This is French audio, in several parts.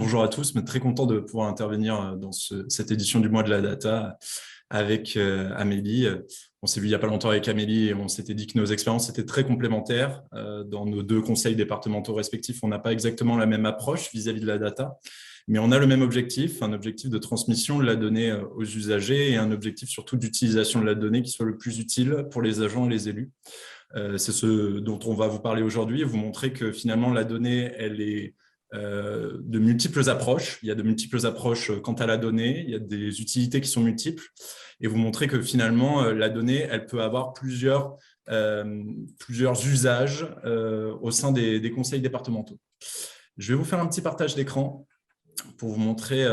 bonjour à tous, mais très content de pouvoir intervenir dans cette édition du mois de la data avec Amélie. On s'est vu il n'y a pas longtemps avec Amélie et on s'était dit que nos expériences étaient très complémentaires. Dans nos deux conseils départementaux respectifs, on n'a pas exactement la même approche vis-à-vis de la data, mais on a le même objectif, un objectif de transmission de la donnée aux usagers et un objectif surtout d'utilisation de la donnée qui soit le plus utile pour les agents et les élus. C'est ce dont on va vous parler aujourd'hui et vous montrer que finalement la donnée, elle est de multiples approches. Il y a de multiples approches quant à la donnée, il y a des utilités qui sont multiples et vous montrer que finalement la donnée, elle peut avoir plusieurs usages au sein des conseils départementaux. Je vais vous faire un petit partage d'écran pour vous montrer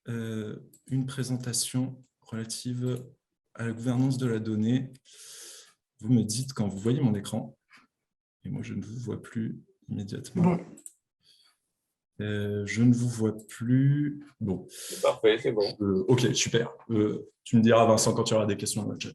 une présentation relative à la gouvernance de la donnée. Vous me dites quand vous voyez mon écran, et moi je ne vous vois plus immédiatement. Bon. Je ne vous vois plus. Bon. Parfait, c'est bon. Ok, super. Tu me diras, Vincent, quand tu auras des questions dans le chat.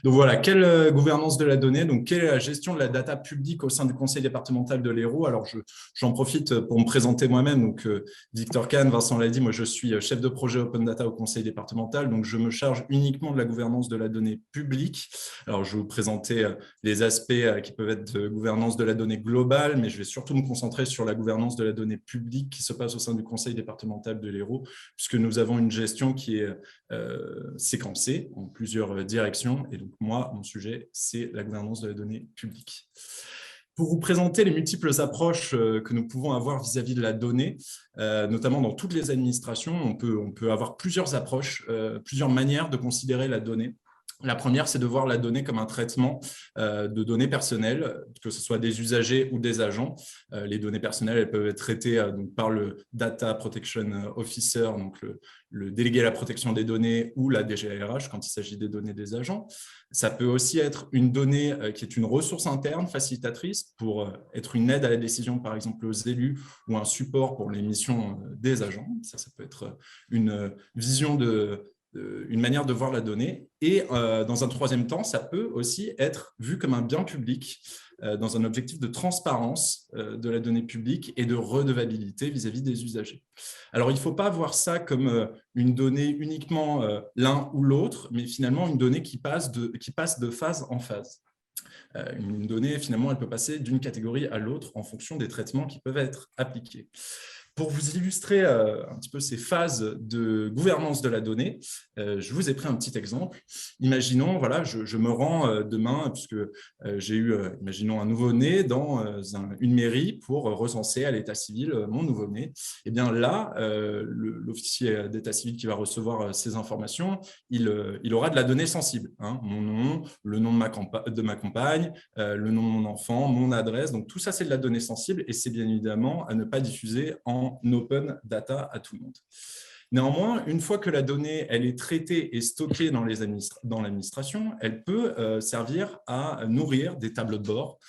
Donc voilà, quelle gouvernance de la donnée? Donc, quelle est la gestion de la data publique au sein du conseil départemental de l'Hérault? Alors, j'en profite pour me présenter moi-même. Donc, Victor Kahn, Vincent l'a dit, moi, je suis chef de projet Open Data au conseil départemental. Donc, je me charge uniquement de la gouvernance de la donnée publique. Alors, je vais vous présenter les aspects qui peuvent être de gouvernance de la donnée globale, mais je vais surtout me concentrer sur la gouvernance de la donnée publique qui se passe au sein du conseil départemental de l'Hérault, puisque nous avons une gestion qui est séquencée en plusieurs directions. Et donc, moi, mon sujet, c'est la gouvernance de la donnée publique. Pour vous présenter les multiples approches que nous pouvons avoir vis-à-vis de la donnée, notamment dans toutes les administrations, on peut avoir plusieurs approches, plusieurs manières de considérer la donnée. La première, c'est de voir la donnée comme un traitement de données personnelles, que ce soit des usagers ou des agents. Les données personnelles, elles peuvent être traitées donc, par le Data Protection Officer, donc le délégué à la protection des données ou la DGARH quand il s'agit des données des agents. Ça peut aussi être une donnée qui est une ressource interne facilitatrice pour être une aide à la décision, par exemple, aux élus ou un support pour les missions des agents. Ça peut être une vision une manière de voir la donnée. Et dans un troisième temps, ça peut aussi être vu comme un bien public dans un objectif de transparence de la donnée publique et de redevabilité vis-à-vis des usagers. Alors, il ne faut pas voir ça comme une donnée uniquement l'un ou l'autre, mais finalement une donnée qui passe de phase en phase. Une donnée, finalement, elle peut passer d'une catégorie à l'autre en fonction des traitements qui peuvent être appliqués. Pour vous illustrer un petit peu ces phases de gouvernance de la donnée, je vous ai pris un petit exemple. Imaginons, voilà, je me rends demain, puisque j'ai eu, imaginons, un nouveau-né dans une mairie pour recenser à l'état civil mon nouveau-né. Et bien là, l'officier d'état civil qui va recevoir ces informations, il aura de la donnée sensible. Hein, mon nom, le nom de ma compagne, le nom de mon enfant, mon adresse. Donc tout ça, c'est de la donnée sensible et c'est bien évidemment à ne pas diffuser en open data à tout le monde. Néanmoins, une fois que la donnée elle est traitée et stockée dans l'administration, elle peut servir à nourrir des tableaux de bord,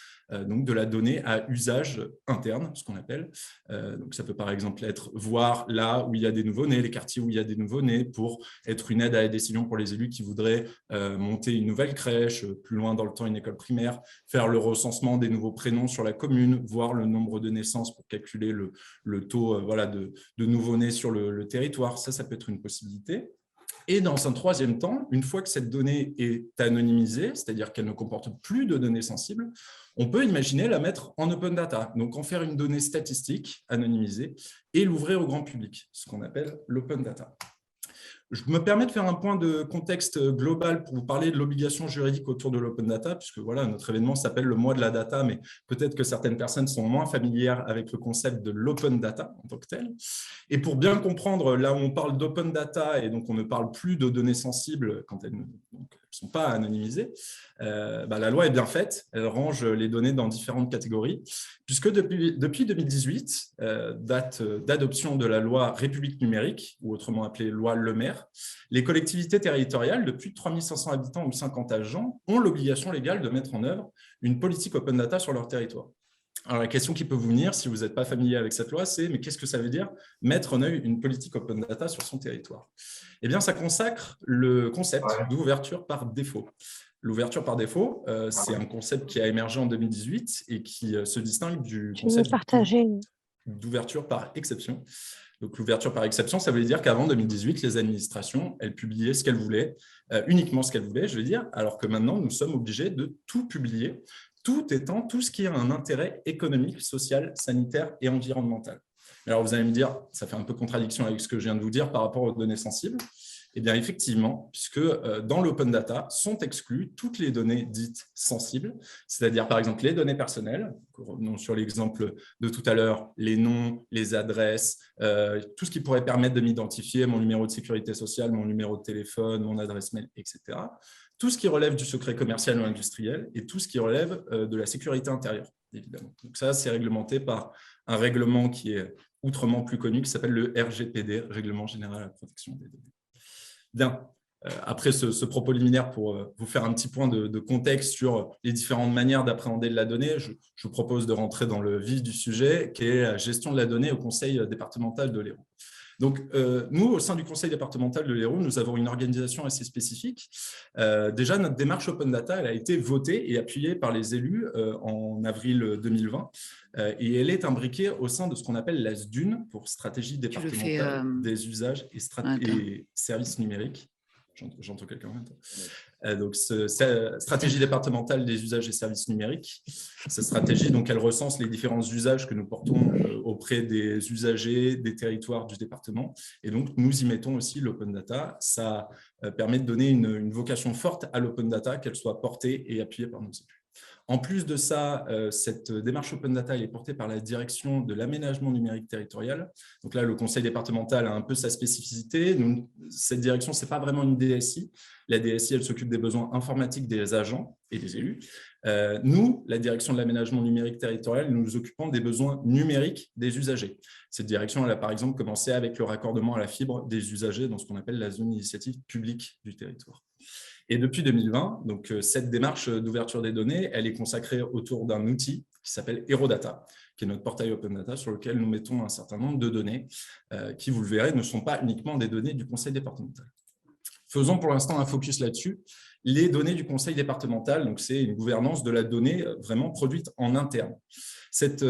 donc de la donnée à usage interne, ce qu'on appelle. Donc ça peut par exemple être voir là où il y a des nouveaux-nés, les quartiers où il y a des nouveaux-nés, pour être une aide à la décision pour les élus qui voudraient monter une nouvelle crèche, plus loin dans le temps une école primaire, faire le recensement des nouveaux prénoms sur la commune, voir le nombre de naissances pour calculer le taux voilà, de nouveaux-nés sur le territoire. Ça peut être une possibilité. Et dans un troisième temps, une fois que cette donnée est anonymisée, c'est-à-dire qu'elle ne comporte plus de données sensibles, on peut imaginer la mettre en open data, donc en faire une donnée statistique anonymisée et l'ouvrir au grand public, ce qu'on appelle l'open data. Je me permets de faire un point de contexte global pour vous parler de l'obligation juridique autour de l'open data, puisque voilà, notre événement s'appelle le mois de la data, mais peut-être que certaines personnes sont moins familières avec le concept de l'open data en tant que tel. Et pour bien comprendre, là où on parle d'open data, et donc on ne parle plus de données sensibles quand elles ne sont pas anonymisées, la loi est bien faite, elle range les données dans différentes catégories, puisque depuis 2018, date d'adoption de la loi République numérique, ou autrement appelée loi Le Maire, les collectivités territoriales de plus de 3500 habitants ou 50 agents ont l'obligation légale de mettre en œuvre une politique open data sur leur territoire. Alors, la question qui peut vous venir, si vous n'êtes pas familier avec cette loi, c'est mais qu'est-ce que ça veut dire mettre en œuvre une politique open data sur son territoire? Eh bien, ça consacre le concept d'ouverture par défaut. L'ouverture par défaut, c'est un concept qui a émergé en 2018 et qui se distingue du concept d'ouverture par exception. Donc, l'ouverture par exception, ça voulait dire qu'avant 2018, les administrations, elles publiaient ce qu'elles voulaient, uniquement ce qu'elles voulaient, je veux dire, alors que maintenant, nous sommes obligés de tout publier, tout ce qui a un intérêt économique, social, sanitaire et environnemental. Alors, vous allez me dire, ça fait un peu contradiction avec ce que je viens de vous dire par rapport aux données sensibles. Eh bien, effectivement, puisque dans l'open data sont exclues toutes les données dites sensibles, c'est-à-dire par exemple les données personnelles, revenons sur l'exemple de tout à l'heure, les noms, les adresses, tout ce qui pourrait permettre de m'identifier, mon numéro de sécurité sociale, mon numéro de téléphone, mon adresse mail, etc. Tout ce qui relève du secret commercial ou industriel et tout ce qui relève de la sécurité intérieure, évidemment. Donc ça, c'est réglementé par un règlement qui est outrement plus connu, qui s'appelle le RGPD, Règlement général à la protection des données. Bien, après ce propos liminaire pour vous faire un petit point de contexte sur les différentes manières d'appréhender de la donnée, je vous propose de rentrer dans le vif du sujet, qui est la gestion de la donnée au conseil départemental de l'Hérault. Donc, nous, au sein du conseil départemental de l'Hérault, nous avons une organisation assez spécifique. Déjà, notre démarche Open Data, elle a été votée et appuyée par les élus en avril 2020. Et elle est imbriquée au sein de ce qu'on appelle la SDUN, pour stratégie départementale des usages et services numériques. J'entends quelqu'un en même temps. Donc, stratégie départementale des usages et services numériques. Cette stratégie, donc, elle recense les différents usages que nous portons auprès des usagers, des territoires du département. Et donc, nous y mettons aussi l'open data. Ça permet de donner une vocation forte à l'open data, qu'elle soit portée et appuyée par nos élus. En plus de ça, cette démarche Open Data elle est portée par la direction de l'aménagement numérique territorial. Donc là, le conseil départemental a un peu sa spécificité. Cette direction, ce n'est pas vraiment une DSI. La DSI, elle s'occupe des besoins informatiques des agents et des élus. Nous, la direction de l'aménagement numérique territorial, nous nous occupons des besoins numériques des usagers. Cette direction, elle a par exemple commencé avec le raccordement à la fibre des usagers dans ce qu'on appelle la zone d'initiative publique du territoire. Et depuis 2020, donc, cette démarche d'ouverture des données, elle est consacrée autour d'un outil qui s'appelle HeroData, qui est notre portail Open Data sur lequel nous mettons un certain nombre de données qui, vous le verrez, ne sont pas uniquement des données du conseil départemental. Faisons pour l'instant un focus là-dessus. Les données du conseil départemental, donc c'est une gouvernance de la donnée vraiment produite en interne. Cette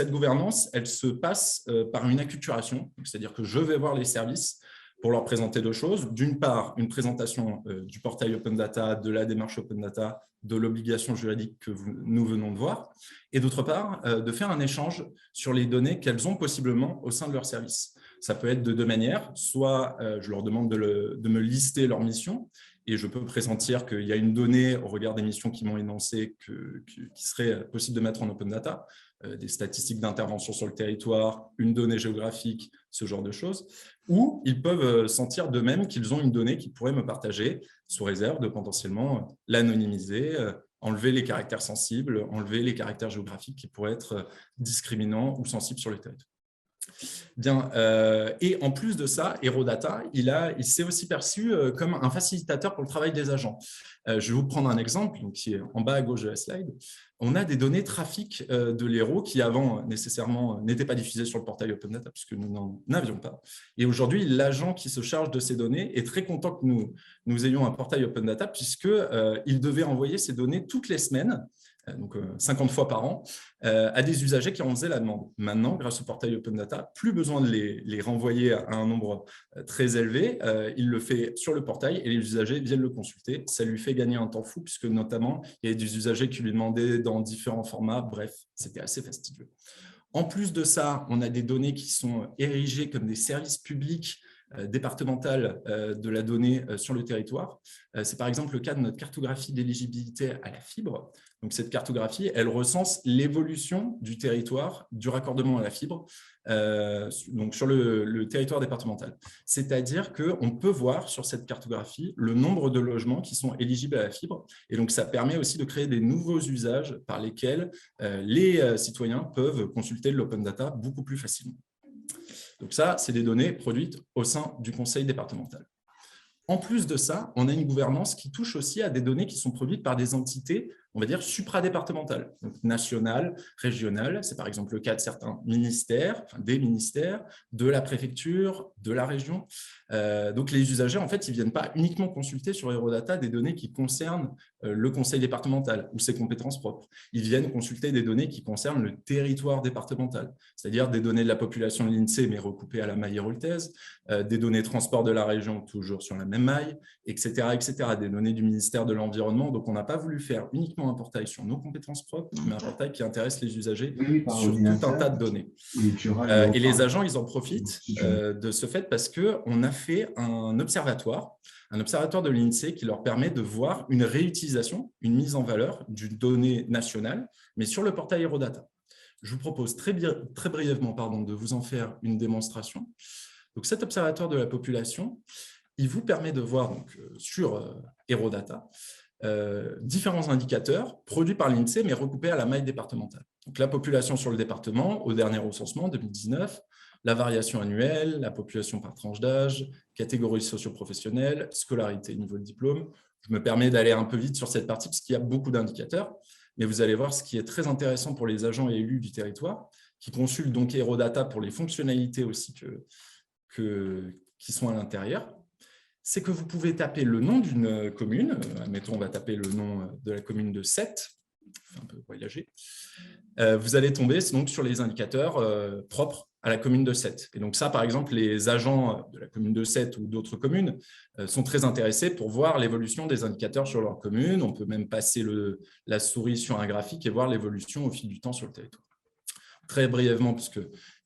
gouvernance, elle se passe par une acculturation, c'est-à-dire que je vais voir les services pour leur présenter deux choses. D'une part, une présentation du portail Open Data, de la démarche Open Data, de l'obligation juridique que nous venons de voir, et d'autre part, de faire un échange sur les données qu'elles ont possiblement au sein de leur service. Ça peut être de deux manières, soit je leur demande de me lister leur mission, et je peux pressentir qu'il y a une donnée au regard des missions qui m'ont énoncé qui serait possible de mettre en Open Data, des statistiques d'intervention sur le territoire, une donnée géographique, ce genre de choses, ou ils peuvent sentir d'eux-mêmes qu'ils ont une donnée qu'ils pourraient me partager sous réserve de potentiellement l'anonymiser, enlever les caractères sensibles, enlever les caractères géographiques qui pourraient être discriminants ou sensibles sur le territoire. Bien, et en plus de ça, HeroData, il s'est aussi perçu comme un facilitateur pour le travail des agents. Je vais vous prendre un exemple qui est en bas à gauche de la slide. On a des données trafic de l'Hérault qui avant nécessairement n'étaient pas diffusées sur le portail Open Data puisque nous n'en avions pas. Et aujourd'hui, l'agent qui se charge de ces données est très content que nous ayons un portail Open Data puisqu'il devait envoyer ces données toutes les semaines, donc 50 fois par an, à des usagers qui en faisaient la demande. Maintenant, grâce au portail Open Data, plus besoin de les renvoyer à un nombre très élevé. Il le fait sur le portail et les usagers viennent le consulter. Ça lui fait gagner un temps fou puisque notamment, il y a des usagers qui lui demandaient dans différents formats. Bref, c'était assez fastidieux. En plus de ça, on a des données qui sont érigées comme des services publics départementale de la donnée sur le territoire. C'est par exemple le cas de notre cartographie d'éligibilité à la fibre. Donc, cette cartographie, elle recense l'évolution du territoire, du raccordement à la fibre, donc sur le territoire départemental. C'est-à-dire qu'on peut voir sur cette cartographie le nombre de logements qui sont éligibles à la fibre. Et donc, ça permet aussi de créer des nouveaux usages par lesquels les citoyens peuvent consulter l'open data beaucoup plus facilement. Donc ça, c'est des données produites au sein du conseil départemental. En plus de ça, on a une gouvernance qui touche aussi à des données qui sont produites par des entités on va dire, supradépartementales, donc nationales, régionales. C'est par exemple le cas de certains ministères, enfin des ministères, de la préfecture, de la région. Donc, les usagers, en fait, ils ne viennent pas uniquement consulter sur Eurodata des données qui concernent le conseil départemental ou ses compétences propres. Ils viennent consulter des données qui concernent le territoire départemental, c'est-à-dire des données de la population de l'INSEE, mais recoupées à la maille héroltaise, des données transport de la région, toujours sur la même maille, etc., etc., des données du ministère de l'Environnement. Donc, on n'a pas voulu faire uniquement un portail sur nos compétences propres, mais un portail qui intéresse les usagers sur tout un tas de données. Et les agents, ils en profitent de ce fait parce qu'on a fait un observatoire de l'INSEE qui leur permet de voir une réutilisation, une mise en valeur d'une donnée nationale, mais sur le portail Eurodata. Je vous propose très brièvement de vous en faire une démonstration. Donc, cet observatoire de la population, il vous permet de voir donc, sur Eurodata différents indicateurs produits par l'INSEE, mais recoupés à la maille départementale. Donc, la population sur le département, au dernier recensement, 2019, la variation annuelle, la population par tranche d'âge, catégorie socio-professionnelle, scolarité, niveau de diplôme. Je me permets d'aller un peu vite sur cette partie parce qu'il y a beaucoup d'indicateurs, mais vous allez voir ce qui est très intéressant pour les agents et élus du territoire, qui consultent donc Eurodata pour les fonctionnalités aussi qui sont à l'intérieur, c'est que vous pouvez taper le nom d'une commune. Admettons, on va taper le nom de la commune de Sète, un peu voyager. Vous allez tomber donc sur les indicateurs propres à la commune de Sète. Et donc ça, par exemple, les agents de la commune de Sète ou d'autres communes sont très intéressés pour voir l'évolution des indicateurs sur leur commune. On peut même passer la souris sur un graphique et voir l'évolution au fil du temps sur le territoire. Très brièvement, puisque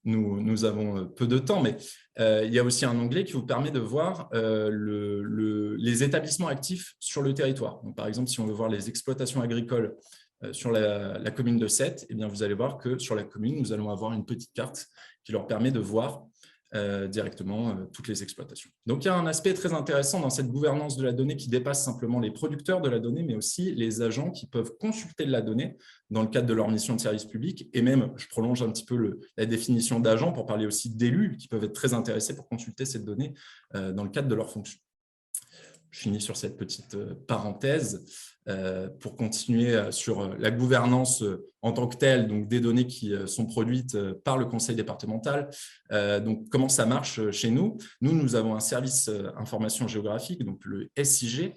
nous avons peu de temps, mais il y a aussi un onglet qui vous permet de voir les établissements actifs sur le territoire. Donc, par exemple, si on veut voir les exploitations agricoles sur la commune de Sète, eh bien, vous allez voir que sur la commune, nous allons avoir une petite carte qui leur permet de voir directement toutes les exploitations. Donc, il y a un aspect très intéressant dans cette gouvernance de la donnée qui dépasse simplement les producteurs de la donnée, mais aussi les agents qui peuvent consulter de la donnée dans le cadre de leur mission de service public. Et même, je prolonge un petit peu la définition d'agent pour parler aussi d'élus qui peuvent être très intéressés pour consulter cette donnée dans le cadre de leur fonction. Je finis sur cette petite parenthèse pour continuer sur la gouvernance en tant que telle, donc des données qui sont produites par le conseil départemental. Donc, comment ça marche chez nous? Nous avons un service information géographique, donc le SIG,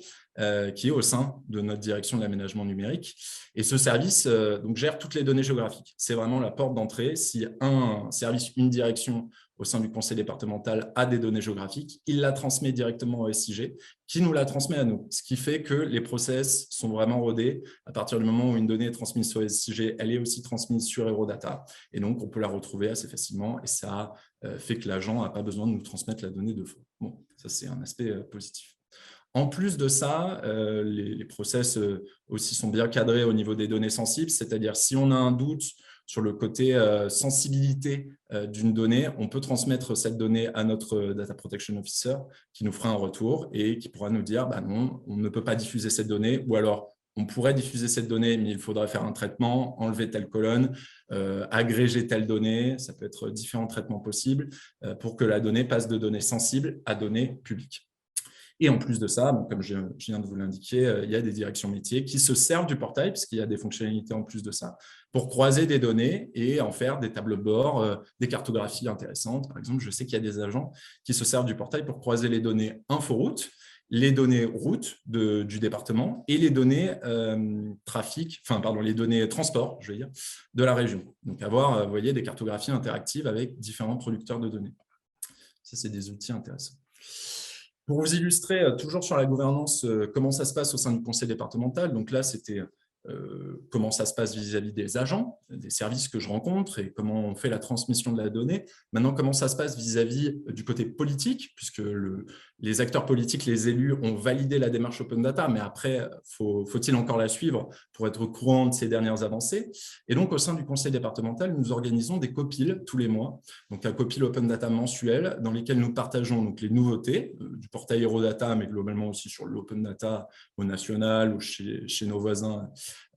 qui est au sein de notre direction de l'aménagement numérique. Et ce service donc, gère toutes les données géographiques. C'est vraiment la porte d'entrée. Si un service, une direction au sein du conseil départemental a des données géographiques, il la transmet directement au SIG, qui nous la transmet à nous. Ce qui fait que les process sont vraiment rodés. À partir du moment où une donnée est transmise sur SIG, elle est aussi transmise sur Eurodata. Et donc, on peut la retrouver assez facilement. Et ça fait que l'agent n'a pas besoin de nous transmettre la donnée deux fois. Bon, ça, c'est un aspect positif. En plus de ça, les process aussi sont bien cadrés au niveau des données sensibles, c'est-à-dire si on a un doute sur le côté sensibilité d'une donnée, on peut transmettre cette donnée à notre Data Protection Officer qui nous fera un retour et qui pourra nous dire bah non, on ne peut pas diffuser cette donnée, ou alors on pourrait diffuser cette donnée, mais il faudrait faire un traitement, enlever telle colonne, agréger telle donnée, ça peut être différents traitements possibles pour que la donnée passe de données sensibles à données publiques. Et en plus de ça, comme je viens de vous l'indiquer, il y a des directions métiers qui se servent du portail, puisqu'il y a des fonctionnalités en plus de ça, pour croiser des données et en faire des tableaux de bord, des cartographies intéressantes. Par exemple, je sais qu'il y a des agents qui se servent du portail pour croiser les données inforoute, les données route du département et les données les données transport, je veux dire, de la région. Donc, avoir, vous voyez, des cartographies interactives avec différents producteurs de données. Ça, c'est des outils intéressants. Pour vous illustrer, toujours sur la gouvernance, comment ça se passe au sein du conseil départemental, donc là, c'était comment ça se passe vis-à-vis des agents, des services que je rencontre et comment on fait la transmission de la donnée. Maintenant, comment ça se passe vis-à-vis du côté politique, puisque les acteurs politiques, les élus ont validé la démarche Open Data, mais après, faut-il encore la suivre pour être au courant de ces dernières avancées? Et donc, au sein du conseil départemental, nous organisons des copiles tous les mois, donc un copil Open Data mensuel dans lesquels nous partageons donc, les nouveautés du portail Eurodata, mais globalement aussi sur l'Open Data au national ou chez nos voisins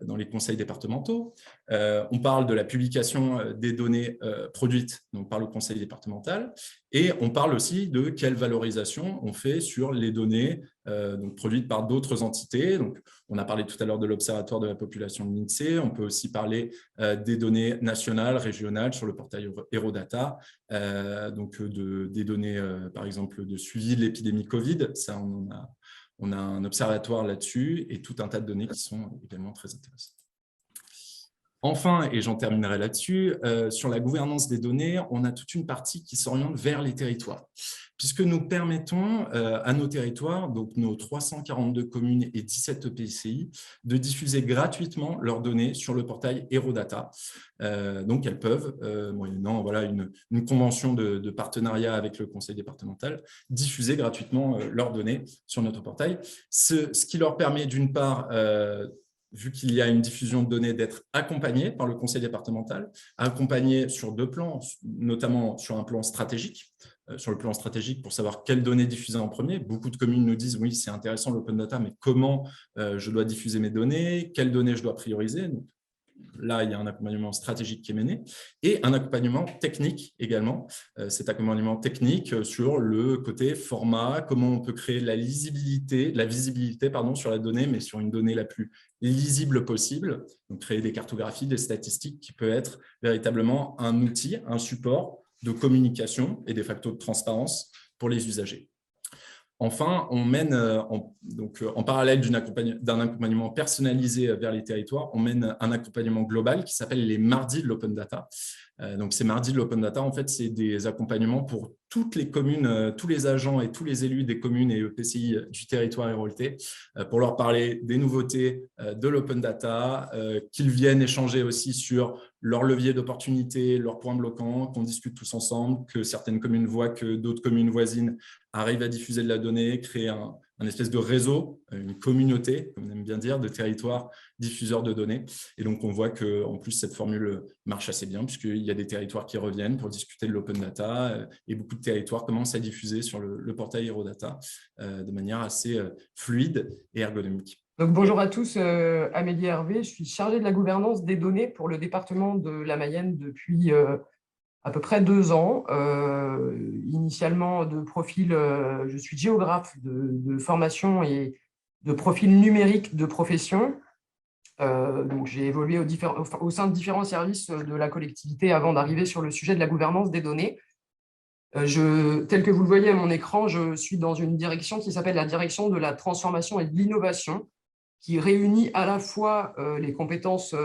dans les conseils départementaux. On parle de la publication des données produites donc, par le conseil départemental et on parle aussi de quelle valorisation on fait sur les données donc, produites par d'autres entités. Donc, on a parlé tout à l'heure de l'Observatoire de la population de l'INSEE. On peut aussi parler des données nationales, régionales sur le portail Hérodata, donc des données, par exemple, de suivi de l'épidémie Covid. Ça, on a un observatoire là-dessus et tout un tas de données qui sont également très intéressantes. Enfin, et j'en terminerai là-dessus, sur la gouvernance des données, on a toute une partie qui s'oriente vers les territoires, puisque nous permettons à nos territoires, donc nos 342 communes et 17 EPCI, de diffuser gratuitement leurs données sur le portail Hérodata. Donc, elles peuvent, moyennant voilà, une convention de partenariat avec le conseil départemental, diffuser gratuitement leurs données sur notre portail. Ce qui leur permet d'une part, vu qu'il y a une diffusion de données, d'être accompagné par le conseil départemental, accompagné sur 2 plans, notamment sur un plan stratégique, sur le plan stratégique pour savoir quelles données diffuser en premier. Beaucoup de communes nous disent « oui, c'est intéressant l'open data, mais comment je dois diffuser mes données, quelles données je dois prioriser ?» Donc, là, il y a un accompagnement stratégique qui est mené et un accompagnement technique également. Cet accompagnement technique sur le côté format, comment on peut créer la visibilité sur la donnée, mais sur une donnée la plus lisible possible. Donc, créer des cartographies, des statistiques qui peut être véritablement un outil, un support de communication et de facto de transparence pour les usagers. Enfin, on mène, en parallèle d'un accompagnement personnalisé vers les territoires, on mène un accompagnement global qui s'appelle les mardis de l'open data. Donc, ces mardis de l'open data, en fait, c'est des accompagnements pour toutes les communes, tous les agents et tous les élus des communes et EPCI du territoire héraultais pour leur parler des nouveautés de l'open data, qu'ils viennent échanger aussi sur leurs leviers d'opportunité, leurs points bloquants, qu'on discute tous ensemble, que certaines communes voient que d'autres communes voisines arrivent à diffuser de la donnée, créer un espèce de réseau, une communauté, comme on aime bien dire, de territoires diffuseurs de données. Et donc, on voit qu'en plus, cette formule marche assez bien, puisqu'il y a des territoires qui reviennent pour discuter de l'open data et beaucoup de territoires commencent à diffuser sur le portail Hérodata de manière assez fluide et ergonomique. Donc, bonjour à tous, Amélie Hervé, je suis chargée de la gouvernance des données pour le département de la Mayenne depuis à peu près 2 ans. Initialement de profil, je suis géographe de formation et de profil numérique de profession. Donc j'ai évolué au sein de différents services de la collectivité avant d'arriver sur le sujet de la gouvernance des données. Tel que vous le voyez à mon écran, je suis dans une direction qui s'appelle la direction de la transformation et de l'innovation, qui réunit à la fois les compétences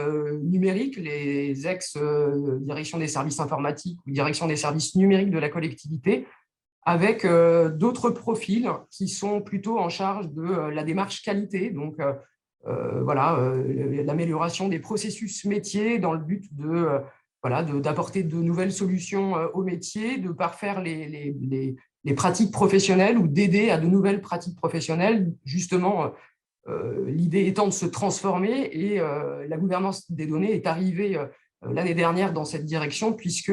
numériques, les ex-directions des services informatiques ou direction des services numériques de la collectivité, avec d'autres profils qui sont plutôt en charge de la démarche qualité, donc l'amélioration des processus métiers dans le but d'apporter de nouvelles solutions aux métiers, de parfaire les pratiques professionnelles ou d'aider à de nouvelles pratiques professionnelles, justement. L'idée étant de se transformer et la gouvernance des données est arrivée l'année dernière dans cette direction puisque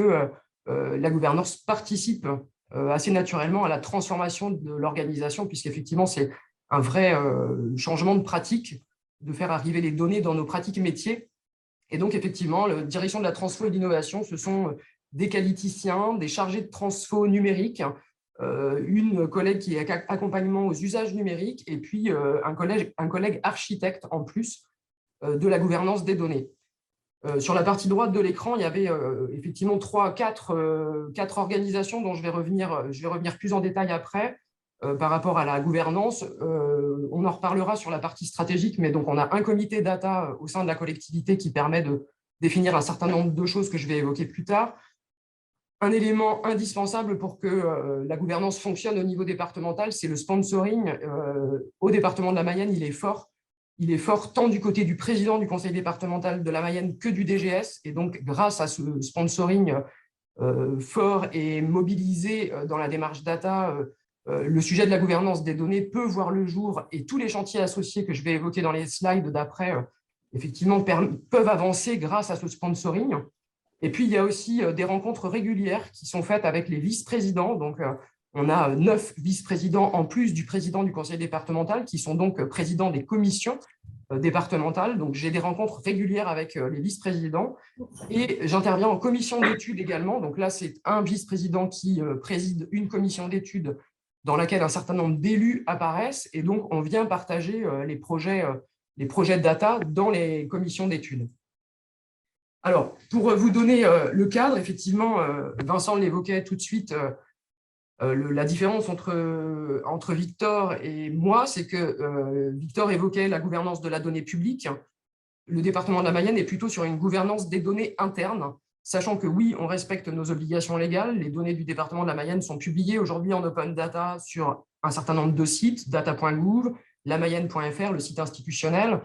la gouvernance participe assez naturellement à la transformation de l'organisation puisqu'effectivement c'est un vrai changement de pratique de faire arriver les données dans nos pratiques métiers. Et donc effectivement, la direction de la transfo et de l'innovation, ce sont des qualiticiens, des chargés de transfo numérique, une collègue qui est accompagnement aux usages numériques et puis un collègue architecte en plus de la gouvernance des données. Sur la partie droite de l'écran, il y avait effectivement 4 organisations dont je vais revenir plus en détail après par rapport à la gouvernance. On en reparlera sur la partie stratégique, mais donc on a un comité data au sein de la collectivité qui permet de définir un certain nombre de choses que je vais évoquer plus tard. Un élément indispensable pour que la gouvernance fonctionne au niveau départemental, c'est le sponsoring. Au département de la Mayenne, il est fort. Il est fort tant du côté du président du conseil départemental de la Mayenne que du DGS. Et donc, grâce à ce sponsoring fort et mobilisé dans la démarche data, le sujet de la gouvernance des données peut voir le jour et tous les chantiers associés que je vais évoquer dans les slides d'après, effectivement, peuvent avancer grâce à ce sponsoring. Et puis, il y a aussi des rencontres régulières qui sont faites avec les vice-présidents. Donc, on a 9 vice-présidents en plus du président du conseil départemental qui sont donc présidents des commissions départementale. Donc, j'ai des rencontres régulières avec les vice-présidents et j'interviens en commission d'études également. Donc là, c'est un vice-président qui préside une commission d'études dans laquelle un certain nombre d'élus apparaissent et donc on vient partager les projets data dans les commissions d'études. Alors, pour vous donner le cadre, effectivement, Vincent l'évoquait tout de suite, la différence entre Victor et moi, c'est que Victor évoquait la gouvernance de la donnée publique. Le département de la Mayenne est plutôt sur une gouvernance des données internes, sachant que oui, on respecte nos obligations légales. Les données du département de la Mayenne sont publiées aujourd'hui en open data sur un certain nombre de sites, data.gouv, lamayenne.fr, le site institutionnel.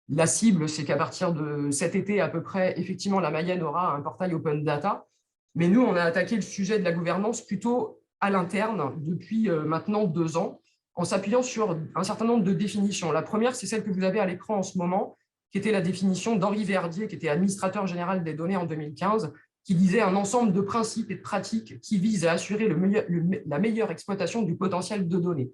La cible, c'est qu'à partir de cet été à peu près, effectivement, la Mayenne aura un portail open data. Mais nous, on a attaqué le sujet de la gouvernance plutôt à l'interne depuis maintenant 2 ans, en s'appuyant sur un certain nombre de définitions. La première, c'est celle que vous avez à l'écran en ce moment, qui était la définition d'Henri Verdier, qui était administrateur général des données en 2015, qui disait un ensemble de principes et de pratiques qui visent à assurer la meilleure exploitation du potentiel de données.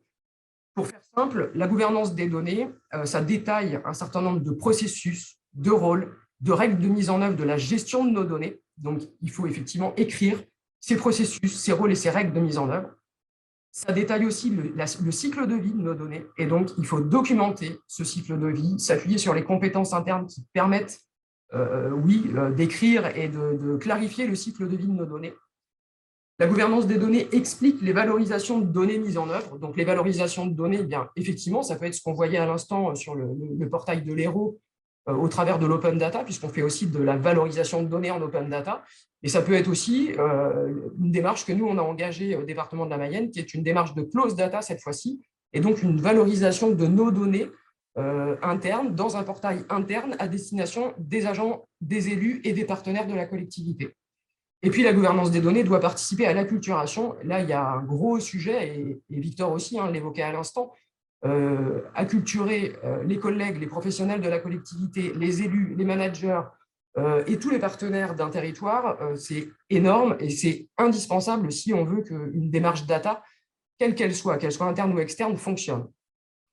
Pour faire simple, la gouvernance des données, ça détaille un certain nombre de processus, de rôles, de règles de mise en œuvre de la gestion de nos données. Donc, il faut effectivement écrire ces processus, ces rôles et ces règles de mise en œuvre. Ça détaille aussi le cycle de vie de nos données. Et donc, il faut documenter ce cycle de vie, s'appuyer sur les compétences internes qui permettent, d'écrire et de clarifier le cycle de vie de nos données. La gouvernance des données explique les valorisations de données mises en œuvre. Donc, les valorisations de données, eh bien, effectivement, ça peut être ce qu'on voyait à l'instant sur le portail de l'Hérault au travers de l'open data, puisqu'on fait aussi de la valorisation de données en open data. Et ça peut être aussi une démarche que nous, on a engagée au département de la Mayenne, qui est une démarche de close data cette fois-ci, et donc une valorisation de nos données internes dans un portail interne à destination des agents, des élus et des partenaires de la collectivité. Et puis, la gouvernance des données doit participer à l'acculturation. Là, il y a un gros sujet, et Victor aussi l'évoquait à l'instant, acculturer les collègues, les professionnels de la collectivité, les élus, les managers et tous les partenaires d'un territoire, c'est énorme et c'est indispensable si on veut qu'une démarche data, quelle qu'elle soit interne ou externe, fonctionne.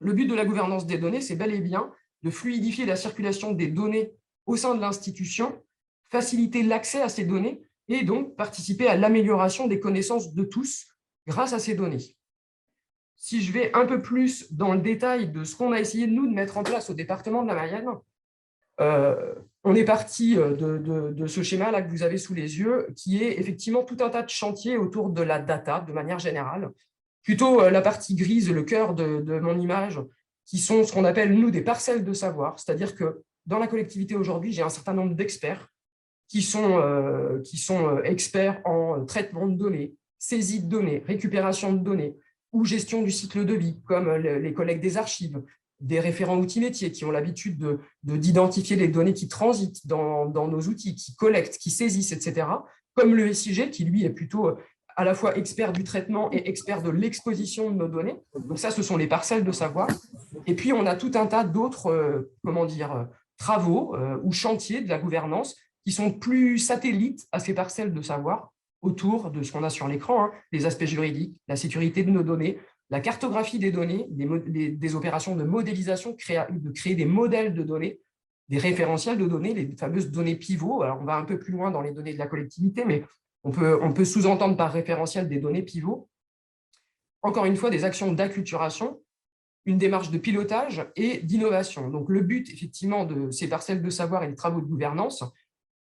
Le but de la gouvernance des données, c'est bel et bien de fluidifier la circulation des données au sein de l'institution, faciliter l'accès à ces données et donc participer à l'amélioration des connaissances de tous grâce à ces données. Si je vais un peu plus dans le détail de ce qu'on a essayé, nous, de mettre en place au département de la Mayenne, on est parti de ce schéma-là que vous avez sous les yeux, qui est effectivement tout un tas de chantiers autour de la data, de manière générale. Plutôt la partie grise, le cœur de mon image, qui sont ce qu'on appelle, nous, des parcelles de savoir. C'est-à-dire que dans la collectivité aujourd'hui, j'ai un certain nombre d'experts qui sont experts en traitement de données, saisie de données, récupération de données, ou gestion du cycle de vie, comme les collègues des archives, des référents outils métiers qui ont l'habitude d'identifier les données qui transitent dans nos outils, qui collectent, qui saisissent, etc., comme le SIG, qui lui est plutôt à la fois expert du traitement et expert de l'exposition de nos données. Donc ça, ce sont les parcelles de savoir. Et puis, on a tout un tas d'autres travaux ou chantiers de la gouvernance qui sont plus satellites à ces parcelles de savoir autour de ce qu'on a sur l'écran, les aspects juridiques, la sécurité de nos données, la cartographie des données, des opérations de modélisation, de créer des modèles de données, des référentiels de données, les fameuses données pivots. Alors, on va un peu plus loin dans les données de la collectivité, mais on peut sous-entendre par référentiel des données pivots. Encore une fois, des actions d'acculturation, une démarche de pilotage et d'innovation. Donc, le but, effectivement, de ces parcelles de savoir et des travaux de gouvernance,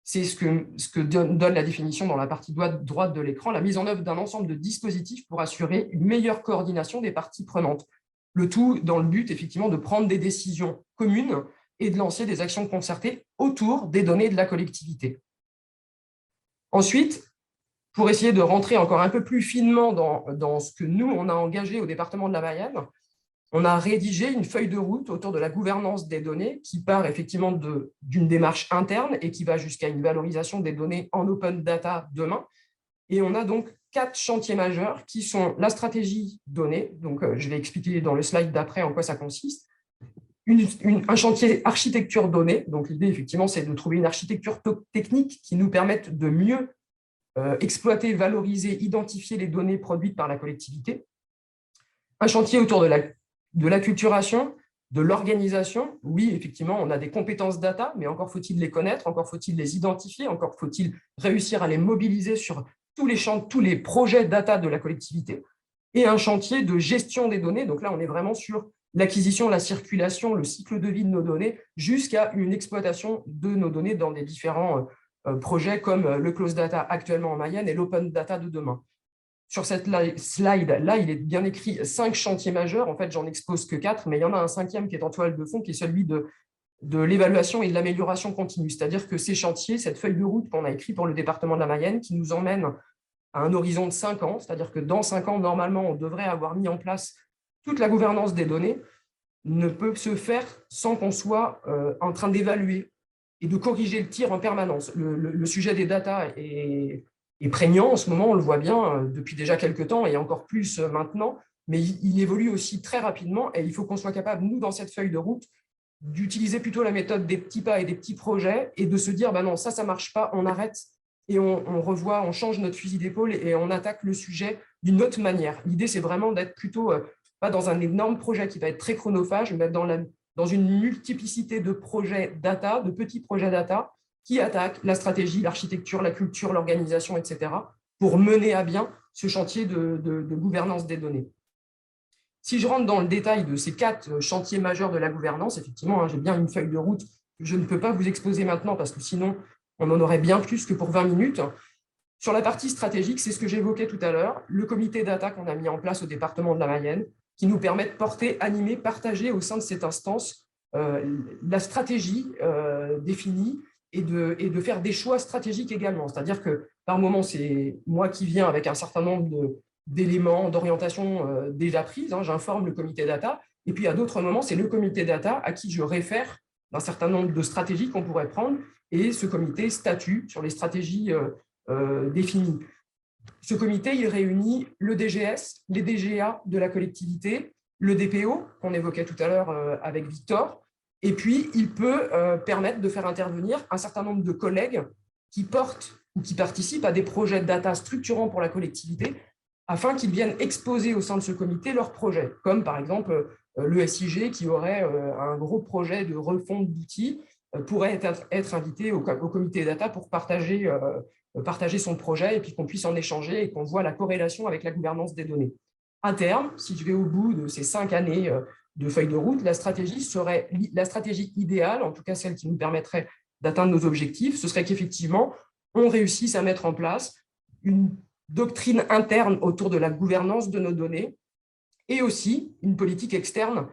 c'est ce que donne la définition dans la partie droite de l'écran, la mise en œuvre d'un ensemble de dispositifs pour assurer une meilleure coordination des parties prenantes. Le tout dans le but, effectivement, de prendre des décisions communes et de lancer des actions concertées autour des données de la collectivité. Ensuite, pour essayer de rentrer encore un peu plus finement dans ce que nous, on a engagé au département de la Mayenne, on a rédigé une feuille de route autour de la gouvernance des données qui part effectivement d'une démarche interne et qui va jusqu'à une valorisation des données en open data demain. Et on a donc 4 chantiers majeurs qui sont la stratégie données, donc je vais expliquer dans le slide d'après en quoi ça consiste, un chantier architecture données, donc l'idée effectivement c'est de trouver une architecture technique qui nous permette de mieux exploiter, valoriser, identifier les données produites par la collectivité, un chantier autour de l'acculturation, de l'organisation, oui, effectivement, on a des compétences data, mais encore faut-il les connaître, encore faut-il les identifier, encore faut-il réussir à les mobiliser sur tous les champs, tous les projets data de la collectivité, et un chantier de gestion des données. Donc là, on est vraiment sur l'acquisition, la circulation, le cycle de vie de nos données, jusqu'à une exploitation de nos données dans des différents projets comme le closed data actuellement en Mayenne et l'open data de demain. Sur cette slide-là, il est bien écrit 5 chantiers majeurs. En fait, j'en expose que 4, mais il y en a un 5e qui est en toile de fond, qui est celui de l'évaluation et de l'amélioration continue. C'est-à-dire que ces chantiers, cette feuille de route qu'on a écrite pour le département de la Mayenne, qui nous emmène à un horizon de 5 ans, c'est-à-dire que dans 5 ans, normalement, on devrait avoir mis en place toute la gouvernance des données, ne peut se faire sans qu'on soit en train d'évaluer et de corriger le tir en permanence. Le sujet des data est prégnant en ce moment, on le voit bien depuis déjà quelques temps et encore plus maintenant, mais il évolue aussi très rapidement et il faut qu'on soit capable, nous, dans cette feuille de route, d'utiliser plutôt la méthode des petits pas et des petits projets et de se dire, bah non, ça ne marche pas, on arrête et on revoit, on change notre fusil d'épaule et on attaque le sujet d'une autre manière. L'idée, c'est vraiment d'être plutôt pas dans un énorme projet qui va être très chronophage, mais dans une multiplicité de projets data, de petits projets data, qui attaquent la stratégie, l'architecture, la culture, l'organisation, etc., pour mener à bien ce chantier de gouvernance des données. Si je rentre dans le détail de ces 4 chantiers majeurs de la gouvernance, effectivement, j'ai bien une feuille de route que je ne peux pas vous exposer maintenant parce que sinon, on en aurait bien plus que pour 20 minutes. Sur la partie stratégique, c'est ce que j'évoquais tout à l'heure, le comité data qu'on a mis en place au département de la Mayenne, qui nous permet de porter, animer, partager au sein de cette instance la stratégie définie et de faire des choix stratégiques également. C'est-à-dire que par moment, c'est moi qui viens avec un certain nombre d'éléments, d'orientation déjà prises, j'informe le comité data, et puis à d'autres moments, c'est le comité data à qui je réfère d'un certain nombre de stratégies qu'on pourrait prendre, et ce comité statue sur les stratégies définies. Ce comité, il réunit le DGS, les DGA de la collectivité, le DPO, qu'on évoquait tout à l'heure avec Victor, et puis il peut permettre de faire intervenir un certain nombre de collègues qui portent ou qui participent à des projets de data structurants pour la collectivité, afin qu'ils viennent exposer au sein de ce comité leurs projets, comme par exemple le SIG qui aurait un gros projet de refonte d'outils, pourrait être invité au comité data pour partager son projet et puis qu'on puisse en échanger et qu'on voit la corrélation avec la gouvernance des données. À terme, si je vais au bout de ces 5 années de feuille de route, la stratégie serait la stratégie idéale, en tout cas celle qui nous permettrait d'atteindre nos objectifs, ce serait qu'effectivement, on réussisse à mettre en place une doctrine interne autour de la gouvernance de nos données et aussi une politique externe,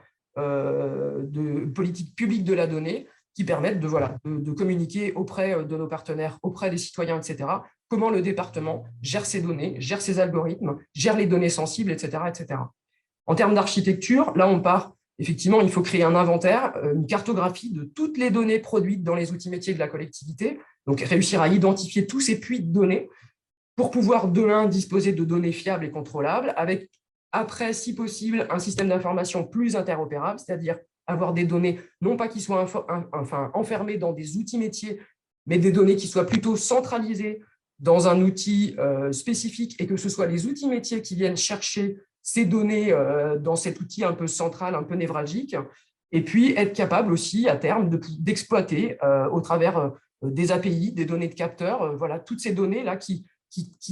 politique publique de la donnée, qui permettent de communiquer auprès de nos partenaires, auprès des citoyens, etc., comment le département gère ses données, gère ses algorithmes, gère les données sensibles, etc. etc. En termes d'architecture, là, on part, effectivement, il faut créer un inventaire, une cartographie de toutes les données produites dans les outils métiers de la collectivité, donc réussir à identifier tous ces puits de données pour pouvoir, demain, disposer de données fiables et contrôlables, avec, après, si possible, un système d'information plus interopérable, c'est-à-dire avoir des données, non pas qui soient enfermées dans des outils métiers, mais des données qui soient plutôt centralisées dans un outil spécifique et que ce soit les outils métiers qui viennent chercher ces données dans cet outil un peu central, un peu névralgique, et puis être capable aussi, à terme, d'exploiter au travers des API, des données de capteurs, voilà, toutes ces données-là qui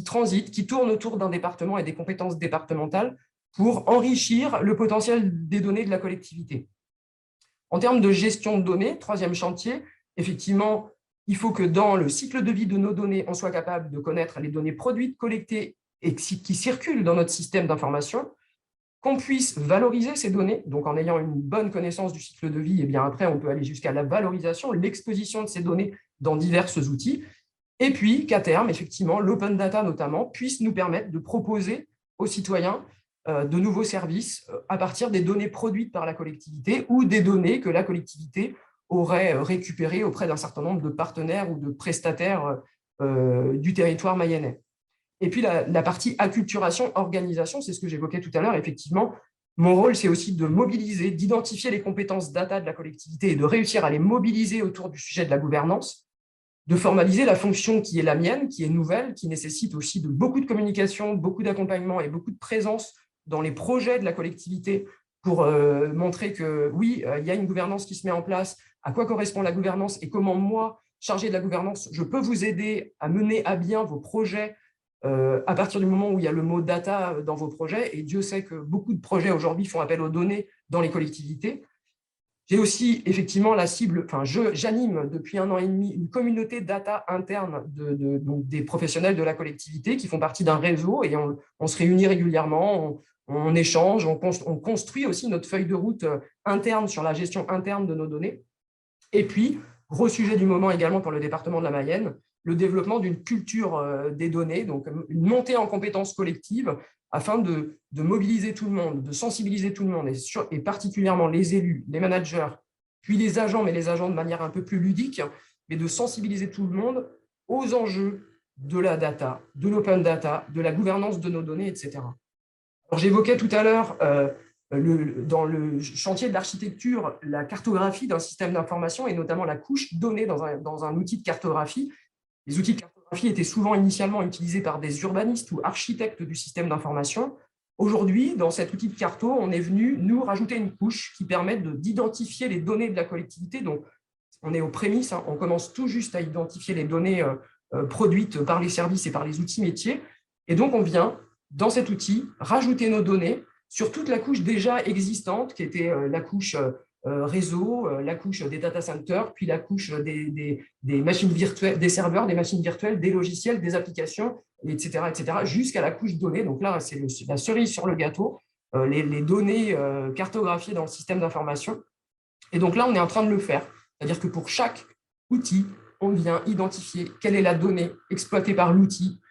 transitent, qui tournent autour d'un département et des compétences départementales pour enrichir le potentiel des données de la collectivité. En termes de gestion de données, 3e chantier, effectivement, il faut que dans le cycle de vie de nos données, on soit capable de connaître les données produites, collectées et qui circulent dans notre système d'information, qu'on puisse valoriser ces données, donc en ayant une bonne connaissance du cycle de vie, et bien après, on peut aller jusqu'à la valorisation, l'exposition de ces données dans divers outils, et puis qu'à terme, effectivement, l'open data notamment, puisse nous permettre de proposer aux citoyens de nouveaux services à partir des données produites par la collectivité ou des données que la collectivité aurait récupérées auprès d'un certain nombre de partenaires ou de prestataires du territoire mayennais. Et puis la partie acculturation, organisation, c'est ce que j'évoquais tout à l'heure. Effectivement, mon rôle, c'est aussi de mobiliser, d'identifier les compétences data de la collectivité et de réussir à les mobiliser autour du sujet de la gouvernance, de formaliser la fonction qui est la mienne, qui est nouvelle, qui nécessite aussi beaucoup de communication, beaucoup d'accompagnement et beaucoup de présence dans les projets de la collectivité pour montrer que oui, il y a une gouvernance qui se met en place, à quoi correspond la gouvernance et comment moi, chargé de la gouvernance, je peux vous aider à mener à bien vos projets à partir du moment où il y a le mot data dans vos projets. Et Dieu sait que beaucoup de projets aujourd'hui font appel aux données dans les collectivités. J'ai aussi effectivement la cible, enfin, j'anime depuis 1 an et demi une communauté data interne donc des professionnels de la collectivité qui font partie d'un réseau et on se réunit régulièrement, on échange, on construit aussi notre feuille de route interne sur la gestion interne de nos données. Et puis, gros sujet du moment également pour le département de la Mayenne, le développement d'une culture des données, donc une montée en compétences collectives afin de mobiliser tout le monde, de sensibiliser tout le monde, et particulièrement les élus, les managers, puis les agents, mais les agents de manière un peu plus ludique, mais de sensibiliser tout le monde aux enjeux de la data, de l'open data, de la gouvernance de nos données, etc. J'évoquais tout à l'heure dans le chantier de l'architecture la cartographie d'un système d'information et notamment la couche donnée dans un outil de cartographie. Les outils de cartographie étaient souvent initialement utilisés par des urbanistes ou architectes du système d'information. Aujourd'hui, dans cet outil de carto, on est venu nous rajouter une couche qui permet d'identifier les données de la collectivité. Donc, on est aux prémices, on commence tout juste à identifier les données produites par les services et par les outils métiers. Et donc, on vient, dans cet outil, rajouter nos données sur toute la couche déjà existante, qui était la couche réseau, la couche des data centers, puis la couche des machines virtuelles, des serveurs, des machines virtuelles, des logiciels, des applications, etc., jusqu'à la couche données. Donc là, c'est la cerise sur le gâteau, les données cartographiées dans le système d'information. Et donc là, on est en train de le faire. C'est-à-dire que pour chaque outil, on vient identifier quelle est la donnée exploitée par l'outil,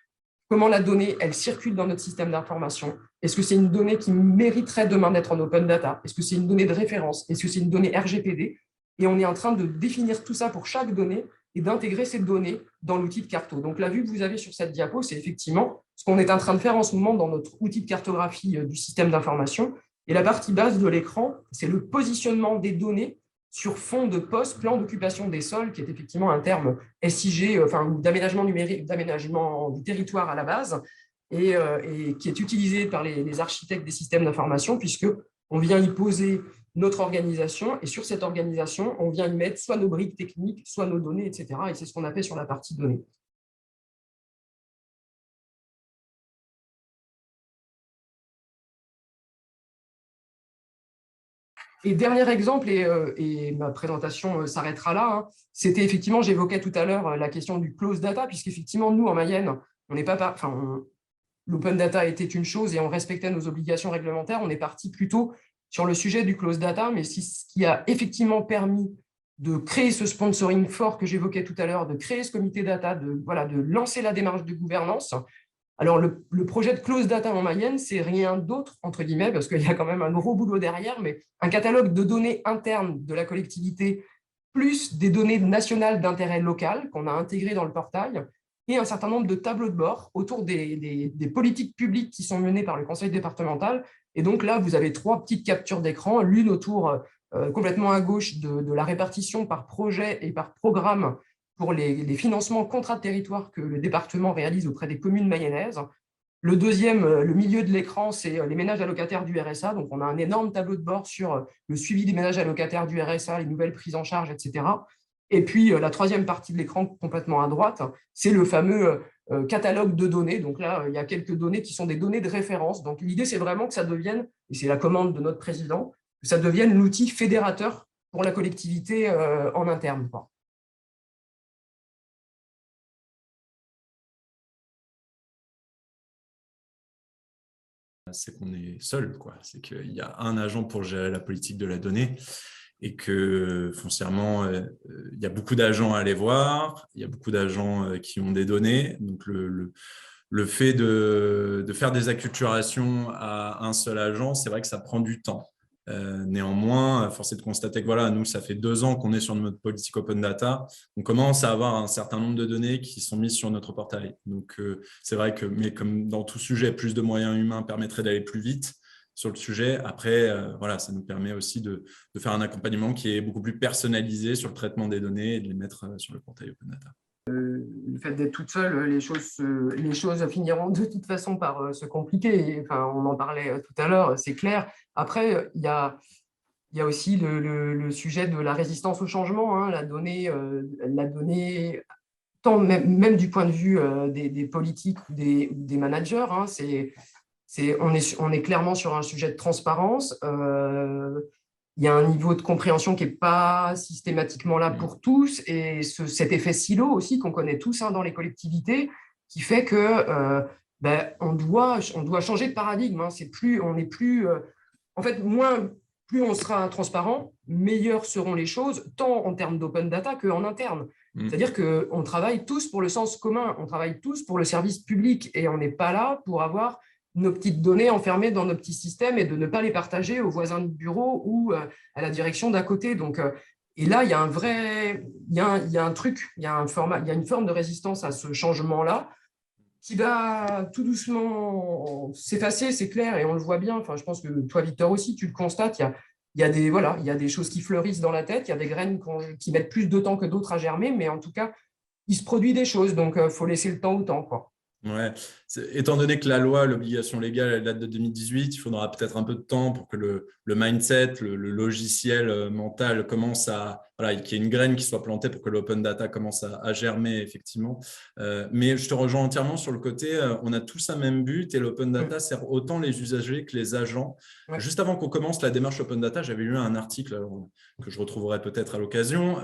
comment la donnée, elle circule dans notre système d'information. Est-ce que c'est une donnée qui mériterait demain d'être en open data? Est-ce que c'est une donnée de référence? Est-ce que c'est une donnée RGPD? Et on est en train de définir tout ça pour chaque donnée et d'intégrer ces données dans l'outil de carto. Donc, la vue que vous avez sur cette diapo, c'est effectivement ce qu'on est en train de faire en ce moment dans notre outil de cartographie du système d'information. Et la partie basse de l'écran, c'est le positionnement des données sur fond de poste, plan d'occupation des sols, qui est effectivement un terme SIG, ou d'aménagement numérique, d'aménagement du territoire à la base, et qui est utilisé par les architectes des systèmes d'information, puisqu'on vient y poser notre organisation, et sur cette organisation, on vient y mettre soit nos briques techniques, soit nos données, etc. Et c'est ce qu'on a fait sur la partie données. Et dernier exemple, et ma présentation s'arrêtera là, hein, c'était effectivement, j'évoquais tout à l'heure la question du close data, puisqu'effectivement, nous, en Mayenne, on n'est pas, l'open data était une chose et on respectait nos obligations réglementaires. On est parti plutôt sur le sujet du close data, mais ce qui a effectivement permis de créer ce sponsoring fort que j'évoquais tout à l'heure, de créer ce comité data, de lancer la démarche de gouvernance. Alors, le projet de close data en Mayenne, c'est rien d'autre, entre guillemets, parce qu'il y a quand même un gros boulot derrière, mais un catalogue de données internes de la collectivité, plus des données nationales d'intérêt local qu'on a intégrées dans le portail, et un certain nombre de tableaux de bord autour des politiques publiques qui sont menées par le conseil départemental. Et donc là, vous avez 3 petites captures d'écran, l'une autour complètement à gauche de la répartition par projet et par programme pour les financements contrats de territoire que le département réalise auprès des communes mayennaises. Le deuxième, le milieu de l'écran, c'est les ménages allocataires du RSA. Donc, on a un énorme tableau de bord sur le suivi des ménages allocataires du RSA, les nouvelles prises en charge, etc. Et puis, la troisième partie de l'écran, complètement à droite, c'est le fameux catalogue de données. Donc là, il y a quelques données qui sont des données de référence. Donc, l'idée, c'est vraiment que ça devienne, et c'est la commande de notre président, que ça devienne l'outil fédérateur pour la collectivité en interne. C'est qu'on est seul, quoi. C'est qu'il y a un agent pour gérer la politique de la donnée et que foncièrement, il y a beaucoup d'agents à aller voir, il y a beaucoup d'agents qui ont des données. Donc, le fait de faire des acculturations à un seul agent, c'est vrai que ça prend du temps. Néanmoins, force est de constater que voilà, nous, ça fait 2 ans qu'on est sur notre politique open data. On commence à avoir un certain nombre de données qui sont mises sur notre portail. Donc, c'est vrai que, mais comme dans tout sujet, plus de moyens humains permettrait d'aller plus vite sur le sujet. Après, voilà, ça nous permet aussi de faire un accompagnement qui est beaucoup plus personnalisé sur le traitement des données et de les mettre sur le portail open data. le fait d'être toute seule, les choses finiront de toute façon par se compliquer. Enfin, on en parlait tout à l'heure, c'est clair. Après, il y a aussi le sujet de la résistance au changement, hein, la donnée, tant même du point de vue des politiques ou des managers, hein, on est clairement sur un sujet de transparence. Il y a un niveau de compréhension qui n'est pas systématiquement là pour tous, et cet effet silo aussi qu'on connaît tous, hein, dans les collectivités, qui fait que on doit changer de paradigme. Hein. On n'est plus, en fait, plus on sera transparent, meilleures seront les choses, tant en termes d'open data qu'en interne. C'est-à-dire qu'on travaille tous pour le sens commun, on travaille tous pour le service public, et on n'est pas là pour avoir nos petites données enfermées dans nos petits systèmes et de ne pas les partager aux voisins de bureau ou à la direction d'à côté. Donc, et là, il y a un truc, il y a une forme de résistance à ce changement-là qui va tout doucement s'effacer, c'est clair, et on le voit bien. Enfin, je pense que toi, Victor, aussi, tu le constates. Il y a des choses qui fleurissent dans la tête, il y a des graines qui mettent plus de temps que d'autres à germer, mais en tout cas, il se produit des choses, donc il faut laisser le temps au temps, quoi. Ouais. Étant donné que la loi, l'obligation légale, elle date de 2018, il faudra peut-être un peu de temps pour que le mindset, le logiciel mental commence voilà, qu'il y ait une graine qui soit plantée pour que l'open data commence à germer, effectivement. Mais je te rejoins entièrement sur le côté, on a tous un même but et l'open data sert autant les usagers que les agents. Ouais. Juste avant qu'on commence la démarche open data, j'avais lu un article que je retrouverai peut-être à l'occasion,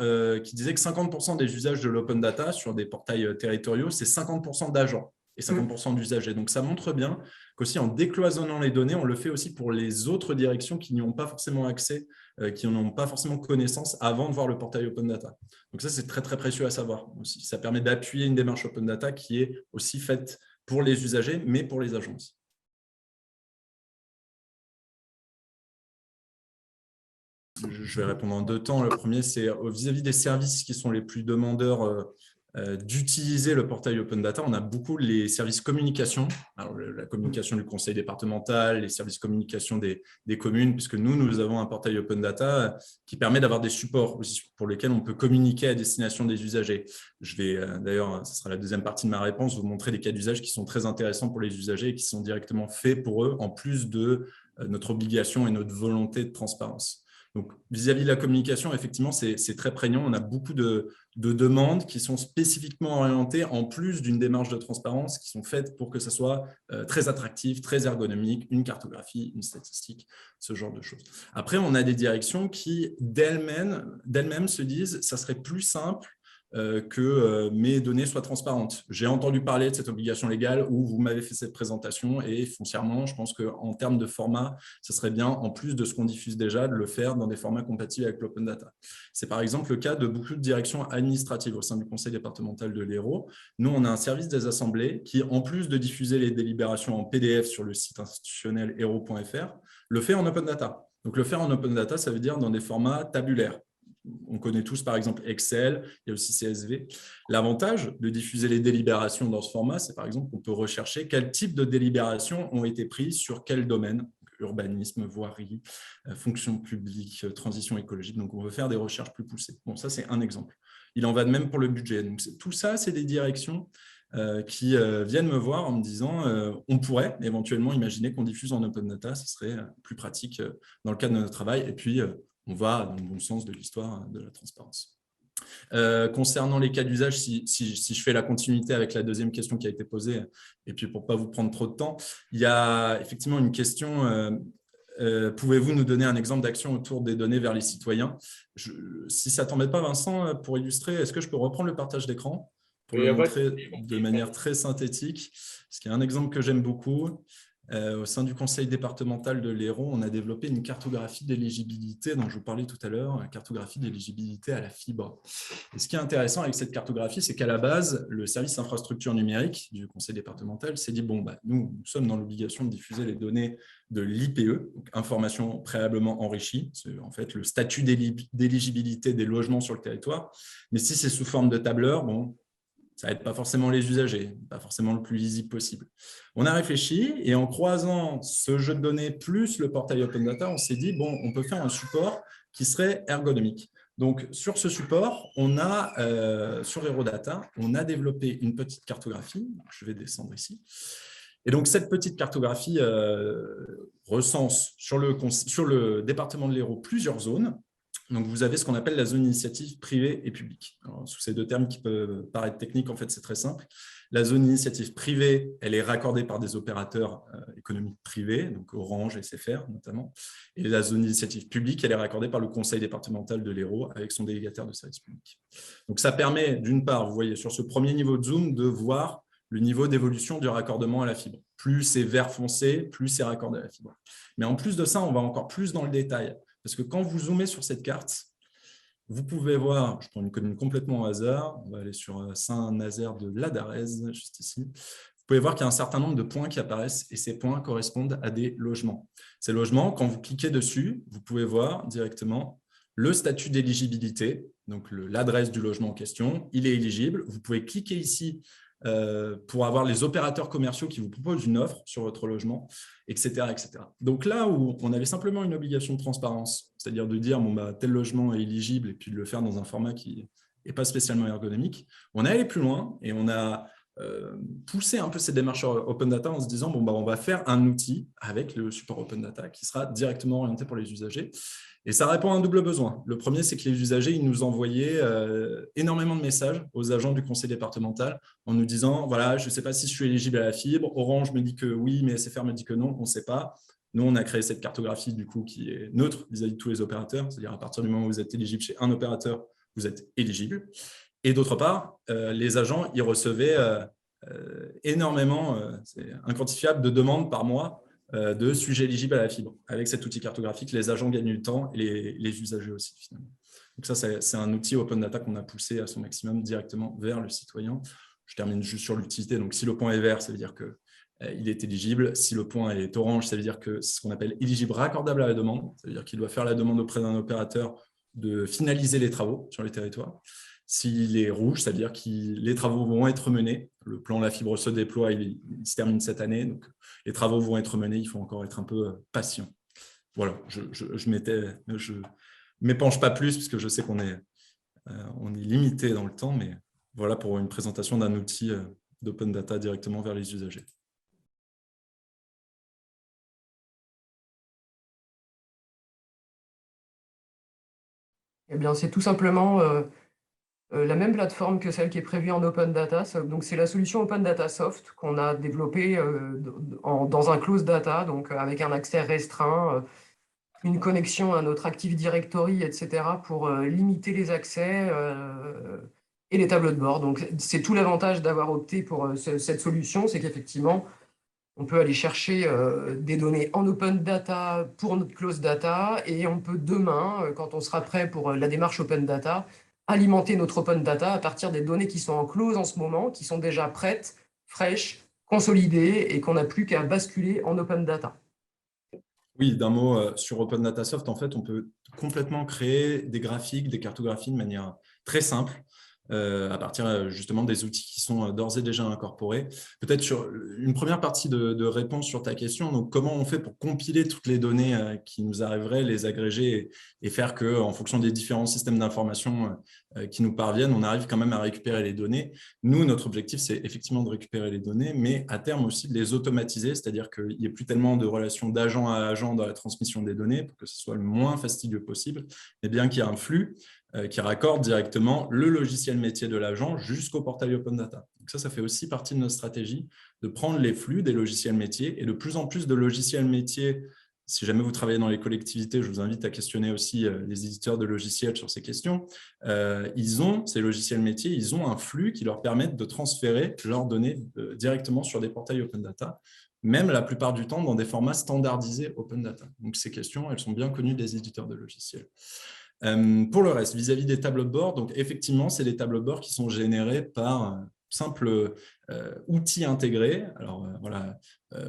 qui disait que 50% des usages de l'open data sur des portails territoriaux, c'est 50% d'agents et 50% d'usagers. Donc, ça montre bien qu'aussi en décloisonnant les données, on le fait aussi pour les autres directions qui n'y ont pas forcément accès, qui n'en ont pas forcément connaissance avant de voir le portail Open Data. Donc, ça, c'est très, très précieux à savoir aussi. Ça permet d'appuyer une démarche Open Data qui est aussi faite pour les usagers, mais pour les agences. Je vais répondre en deux temps. Le premier, c'est vis-à-vis des services qui sont les plus demandeurs d'utiliser le portail Open Data. On a beaucoup les services communication, alors, la communication du conseil départemental, les services communication des communes, puisque nous avons un portail Open Data qui permet d'avoir des supports aussi pour lesquels on peut communiquer à destination des usagers. Je vais d'ailleurs, ce sera la deuxième partie de ma réponse, vous montrer des cas d'usage qui sont très intéressants pour les usagers et qui sont directement faits pour eux, en plus de notre obligation et notre volonté de transparence. Donc, vis-à-vis de la communication, effectivement, c'est très prégnant. On a beaucoup de demandes qui sont spécifiquement orientées, en plus d'une démarche de transparence, qui sont faites pour que ça soit très attractif, très ergonomique, une cartographie, une statistique, ce genre de choses. Après, on a des directions qui, d'elles-mêmes se disent « ça serait plus simple que mes données soient transparentes. J'ai entendu parler de cette obligation légale où vous m'avez fait cette présentation et foncièrement, je pense qu'en termes de format, ce serait bien, en plus de ce qu'on diffuse déjà, de le faire dans des formats compatibles avec l'open data. C'est par exemple le cas de beaucoup de directions administratives au sein du conseil départemental de l'Hérault. Nous, on a un service des assemblées qui, en plus de diffuser les délibérations en PDF sur le site institutionnel hérault.fr, le fait en open data. Donc, le faire en open data, ça veut dire dans des formats tabulaires. On connaît tous, par exemple, Excel, il y a aussi CSV. L'avantage de diffuser les délibérations dans ce format, c'est par exemple qu'on peut rechercher quel type de délibérations ont été prises sur quel domaine, urbanisme, voirie, fonction publique, transition écologique. Donc, on veut faire des recherches plus poussées. Bon, ça, c'est un exemple. Il en va de même pour le budget. Donc, tout ça, c'est des directions qui viennent me voir en me disant on pourrait éventuellement imaginer qu'on diffuse en open data, ce serait plus pratique dans le cadre de notre travail. Et puis, on va dans le bon sens de l'histoire de la transparence. Concernant les cas d'usage, si je fais la continuité avec la deuxième question qui a été posée, et puis pour ne pas vous prendre trop de temps, il y a effectivement une question, pouvez-vous nous donner un exemple d'action autour des données vers les citoyens? Si ça ne t'embête pas, Vincent, pour illustrer, est-ce que je peux reprendre le partage d'écran pour le montrer de manière très synthétique? Parce qu'il y a un exemple que j'aime beaucoup. Au sein du conseil départemental de l'Hérault, on a développé une cartographie d'éligibilité dont je vous parlais tout à l'heure, une cartographie d'éligibilité à la fibre. Et ce qui est intéressant avec cette cartographie, c'est qu'à la base, le service infrastructure numérique du conseil départemental s'est dit, bon, nous sommes dans l'obligation de diffuser les données de l'IPE, information préalablement enrichie, c'est en fait le statut d'éligibilité des logements sur le territoire. Mais si c'est sous forme de tableur, bon, ça n'aide pas forcément les usagers, pas forcément le plus lisible possible. On a réfléchi et en croisant ce jeu de données plus le portail Open Data, on s'est dit, bon, on peut faire un support qui serait ergonomique. Donc, sur ce support, on a, sur HeroData, on a développé une petite cartographie. Je vais descendre ici. Et donc, cette petite cartographie recense sur le département de l'Hérault plusieurs zones. Donc, vous avez ce qu'on appelle la zone initiative privée et publique. Alors, sous ces deux termes qui peuvent paraître techniques, en fait, c'est très simple. La zone initiative privée, elle est raccordée par des opérateurs économiques privés, donc Orange et SFR notamment. Et la zone initiative publique, elle est raccordée par le conseil départemental de l'Hérault avec son délégataire de service public. Donc, ça permet, d'une part, vous voyez sur ce premier niveau de zoom, de voir le niveau d'évolution du raccordement à la fibre. Plus c'est vert foncé, plus c'est raccordé à la fibre. Mais en plus de ça, on va encore plus dans le détail. Parce que quand vous zoomez sur cette carte, vous pouvez voir, je prends une commune complètement au hasard, on va aller sur Saint-Nazaire de Ladarez, juste ici. Vous pouvez voir qu'il y a un certain nombre de points qui apparaissent et ces points correspondent à des logements. Ces logements, quand vous cliquez dessus, vous pouvez voir directement le statut d'éligibilité, donc l'adresse du logement en question, il est éligible. Vous pouvez cliquer ici pour avoir les opérateurs commerciaux qui vous proposent une offre sur votre logement, etc., etc. Donc là où on avait simplement une obligation de transparence, c'est-à-dire de dire bon, tel logement est éligible et puis de le faire dans un format qui n'est pas spécialement ergonomique, on est allé plus loin et on a poussé un peu cette démarche Open Data en se disant bon, on va faire un outil avec le support Open Data qui sera directement orienté pour les usagers. Et ça répond à un double besoin. Le premier, c'est que les usagers ils nous envoyaient énormément de messages aux agents du conseil départemental en nous disant, voilà, je ne sais pas si je suis éligible à la fibre, Orange me dit que oui, mais SFR me dit que non, on ne sait pas. Nous, on a créé cette cartographie du coup, qui est neutre vis-à-vis de tous les opérateurs, c'est-à-dire à partir du moment où vous êtes éligible chez un opérateur, vous êtes éligible. Et d'autre part, les agents, ils recevaient énormément, c'est inquantifiable, de demandes par mois de sujets éligibles à la fibre. Avec cet outil cartographique, les agents gagnent du temps et les usagers aussi, finalement. Donc ça, c'est un outil Open Data qu'on a poussé à son maximum directement vers le citoyen. Je termine juste sur l'utilité. Donc, si le point est vert, ça veut dire qu'il est éligible. Si le point est orange, ça veut dire que c'est ce qu'on appelle éligible raccordable à la demande. Ça veut dire qu'il doit faire la demande auprès d'un opérateur de finaliser les travaux sur les territoires. S'il est rouge, ça veut dire que les travaux vont être menés. Le plan La Fibre se déploie, il se termine cette année. Donc, les travaux vont être menés. Il faut encore être un peu patient. Voilà, je m'épanche pas plus parce que je sais qu'on est limité dans le temps, mais voilà pour une présentation d'un outil d'Open Data directement vers les usagers. Eh bien, c'est tout simplement la même plateforme que celle qui est prévue en Open Data. Donc, c'est la solution Open Data Soft qu'on a développée dans un closed data, donc avec un accès restreint, une connexion à notre Active Directory, etc., pour limiter les accès et les tableaux de bord. Donc, c'est tout l'avantage d'avoir opté pour cette solution, c'est qu'effectivement, on peut aller chercher des données en Open Data pour notre closed data et on peut demain, quand on sera prêt pour la démarche Open Data, alimenter notre Open Data à partir des données qui sont en close en ce moment, qui sont déjà prêtes, fraîches, consolidées et qu'on n'a plus qu'à basculer en Open Data. Oui, d'un mot sur Open Data Soft, en fait, on peut complètement créer des graphiques, des cartographies de manière très simple à partir justement des outils qui sont d'ores et déjà incorporés. Peut-être sur une première partie de réponse sur ta question, donc comment on fait pour compiler toutes les données qui nous arriveraient, les agréger et faire qu'en fonction des différents systèmes d'information qui nous parviennent, on arrive quand même à récupérer les données. Nous, notre objectif, c'est effectivement de récupérer les données, mais à terme aussi de les automatiser, c'est-à-dire qu'il n'y ait plus tellement de relations d'agent à agent dans la transmission des données pour que ce soit le moins fastidieux possible, et bien qu'il y ait un flux qui raccorde directement le logiciel métier de l'agent jusqu'au portail Open Data. Donc ça fait aussi partie de notre stratégie de prendre les flux des logiciels métiers et de plus en plus de logiciels métiers. Si jamais vous travaillez dans les collectivités, je vous invite à questionner aussi les éditeurs de logiciels sur ces questions. Ces logiciels métiers, ils ont un flux qui leur permet de transférer leurs données directement sur des portails Open Data, même la plupart du temps dans des formats standardisés Open Data. Donc ces questions, elles sont bien connues des éditeurs de logiciels. Pour le reste, vis-à-vis des tableaux de bord, donc effectivement, c'est des tableaux de bord qui sont générés par simple outils intégrés. Alors voilà,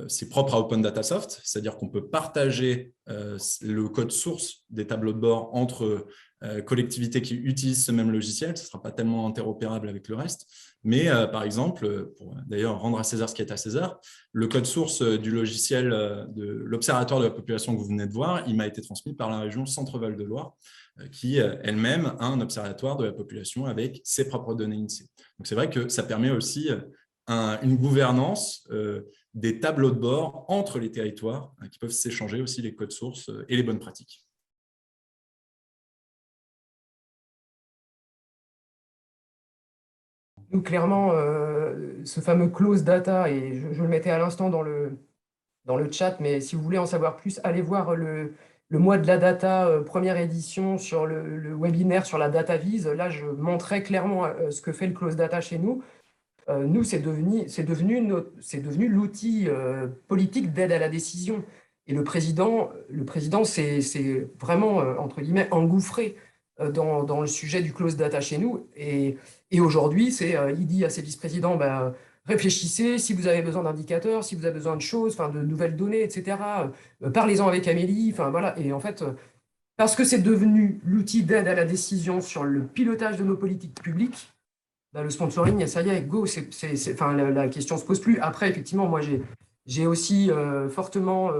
c'est propre à Open Data Soft, c'est-à-dire qu'on peut partager le code source des tableaux de bord entre collectivités qui utilisent ce même logiciel. Ce ne sera pas tellement interopérable avec le reste. Mais par exemple, pour d'ailleurs rendre à César ce qui est à César, le code source du logiciel de l'Observatoire de la population que vous venez de voir, il m'a été transmis par la région Centre-Val de Loire, qui elle-même a un observatoire de la population avec ses propres données INSEE. Donc c'est vrai que ça permet aussi une gouvernance des tableaux de bord entre les territoires qui peuvent s'échanger aussi les codes sources et les bonnes pratiques. Nous, clairement, ce fameux close data, et je le mettais à l'instant dans le chat, mais si vous voulez en savoir plus, allez voir le mois de la data, première édition sur le webinaire sur la data vise. Là, je montrais clairement ce que fait le close data chez nous. Nous, c'est devenu l'outil politique d'aide à la décision. Et le président c'est vraiment, entre guillemets, engouffré dans le sujet du close data chez nous. Et aujourd'hui, il dit à ses vice-présidents, réfléchissez, si vous avez besoin d'indicateurs, si vous avez besoin de choses, de nouvelles données, etc., parlez-en avec Amélie. Voilà. Et en fait, parce que c'est devenu l'outil d'aide à la décision sur le pilotage de nos politiques publiques, le sponsoring, ça y est, go, la question ne se pose plus. Après, effectivement, moi, j'ai aussi fortement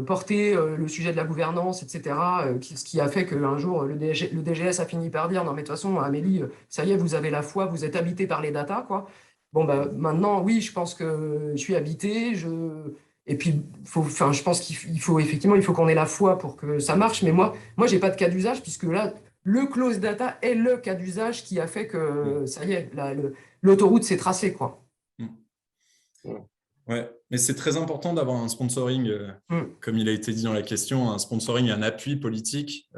porté le sujet de la gouvernance, etc., ce qui a fait qu'un jour, le DGS a fini par dire, non, mais de toute façon, Amélie, ça y est, vous avez la foi, vous êtes habité par les data, quoi. Bon, maintenant, oui, je pense que je suis habité, et puis, je pense qu'il faut effectivement, il faut qu'on ait la foi pour que ça marche, mais moi j'ai pas de cas d'usage, puisque là, le close data est le cas d'usage qui a fait que, ça y est, l'autoroute s'est tracée, quoi. Ouais, mais c'est très important d'avoir un sponsoring, comme il a été dit dans la question, un sponsoring, un appui politique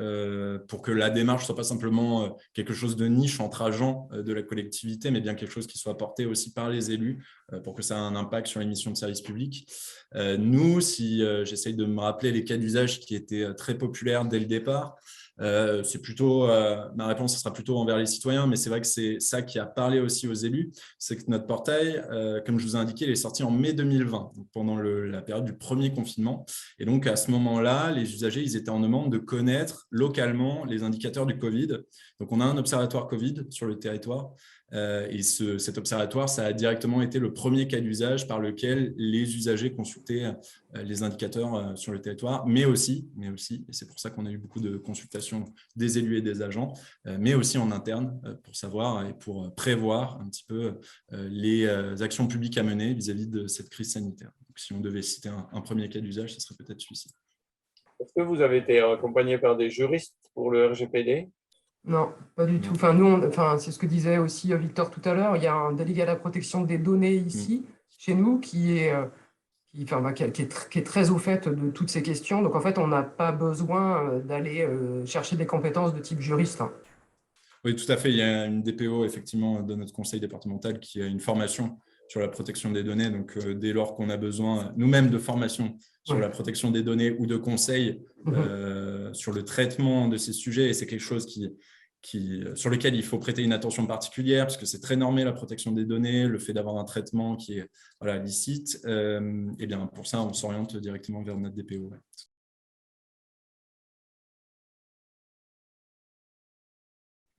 pour que la démarche ne soit pas simplement quelque chose de niche entre agents de la collectivité, mais bien quelque chose qui soit porté aussi par les élus pour que ça ait un impact sur les missions de service public. Nous, si j'essaye de me rappeler les cas d'usage qui étaient très populaires dès le départ, c'est plutôt, ma réponse ce sera plutôt envers les citoyens, mais c'est vrai que c'est ça qui a parlé aussi aux élus, c'est que notre portail, comme je vous ai indiqué, il est sorti en mai 2020, donc pendant la période du premier confinement. Et donc à ce moment-là, les usagers, ils étaient en demande de connaître localement les indicateurs du Covid. Donc on a un observatoire Covid sur le territoire. Et cet observatoire, ça a directement été le premier cas d'usage par lequel les usagers consultaient les indicateurs sur le territoire, mais aussi, et c'est pour ça qu'on a eu beaucoup de consultations des élus et des agents, mais aussi en interne pour savoir et pour prévoir un petit peu les actions publiques à mener vis-à-vis de cette crise sanitaire. Donc, si on devait citer un premier cas d'usage, ce serait peut-être celui-ci. Est-ce que vous avez été accompagné par des juristes pour le RGPD ? Non, pas du tout. C'est ce que disait aussi Victor tout à l'heure. Il y a un délégué à la protection des données ici, chez nous, qui est très au fait de toutes ces questions. Donc, en fait, on n'a pas besoin d'aller chercher des compétences de type juriste. Oui, tout à fait. Il y a une DPO, effectivement, de notre conseil départemental qui a une formation sur la protection des données. Donc, dès lors qu'on a besoin nous-mêmes de formation sur la protection des données ou de conseils sur le traitement de ces sujets, et c'est quelque chose sur lequel il faut prêter une attention particulière, parce que c'est très normé, la protection des données, le fait d'avoir un traitement qui est licite, et bien pour ça, on s'oriente directement vers notre DPO. Ouais.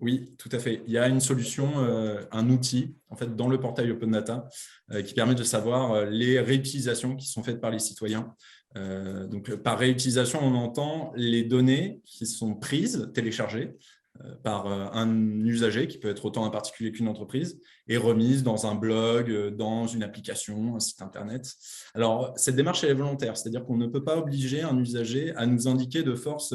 Oui, tout à fait. Il y a une solution, un outil en fait, dans le portail Open Data qui permet de savoir les réutilisations qui sont faites par les citoyens. Donc, par réutilisation, on entend les données qui sont prises, téléchargées par un usager, qui peut être autant un particulier qu'une entreprise, et remise dans un blog, dans une application, un site internet. Alors, cette démarche elle est volontaire, c'est-à-dire qu'on ne peut pas obliger un usager à nous indiquer de force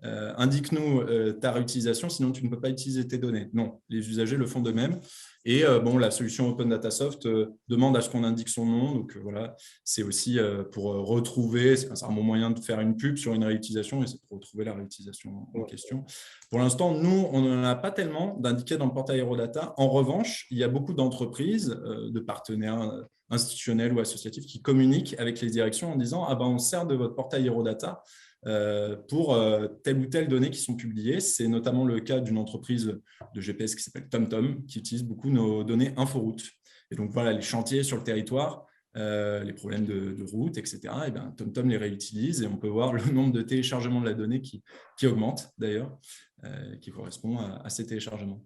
indique-nous ta réutilisation, sinon tu ne peux pas utiliser tes données. Non, les usagers le font d'eux-mêmes. Et la solution Open Data Soft demande à ce qu'on indique son nom. Donc voilà, c'est aussi pour retrouver, c'est un bon moyen de faire une pub sur une réutilisation, et c'est pour retrouver la réutilisation en question. Pour l'instant, nous, on n'en a pas tellement d'indiqués dans le portail Aerodata. En revanche, il y a beaucoup d'entreprises, de partenaires institutionnels ou associatifs qui communiquent avec les directions en disant « on sert de votre portail Aerodata » pour telle ou telle donnée qui sont publiées. C'est notamment le cas d'une entreprise de GPS qui s'appelle TomTom, qui utilise beaucoup nos données inforoute. Et donc, voilà, les chantiers sur le territoire, les problèmes de route, etc. Et bien, TomTom les réutilise et on peut voir le nombre de téléchargements de la donnée qui augmente d'ailleurs, qui correspond à ces téléchargements.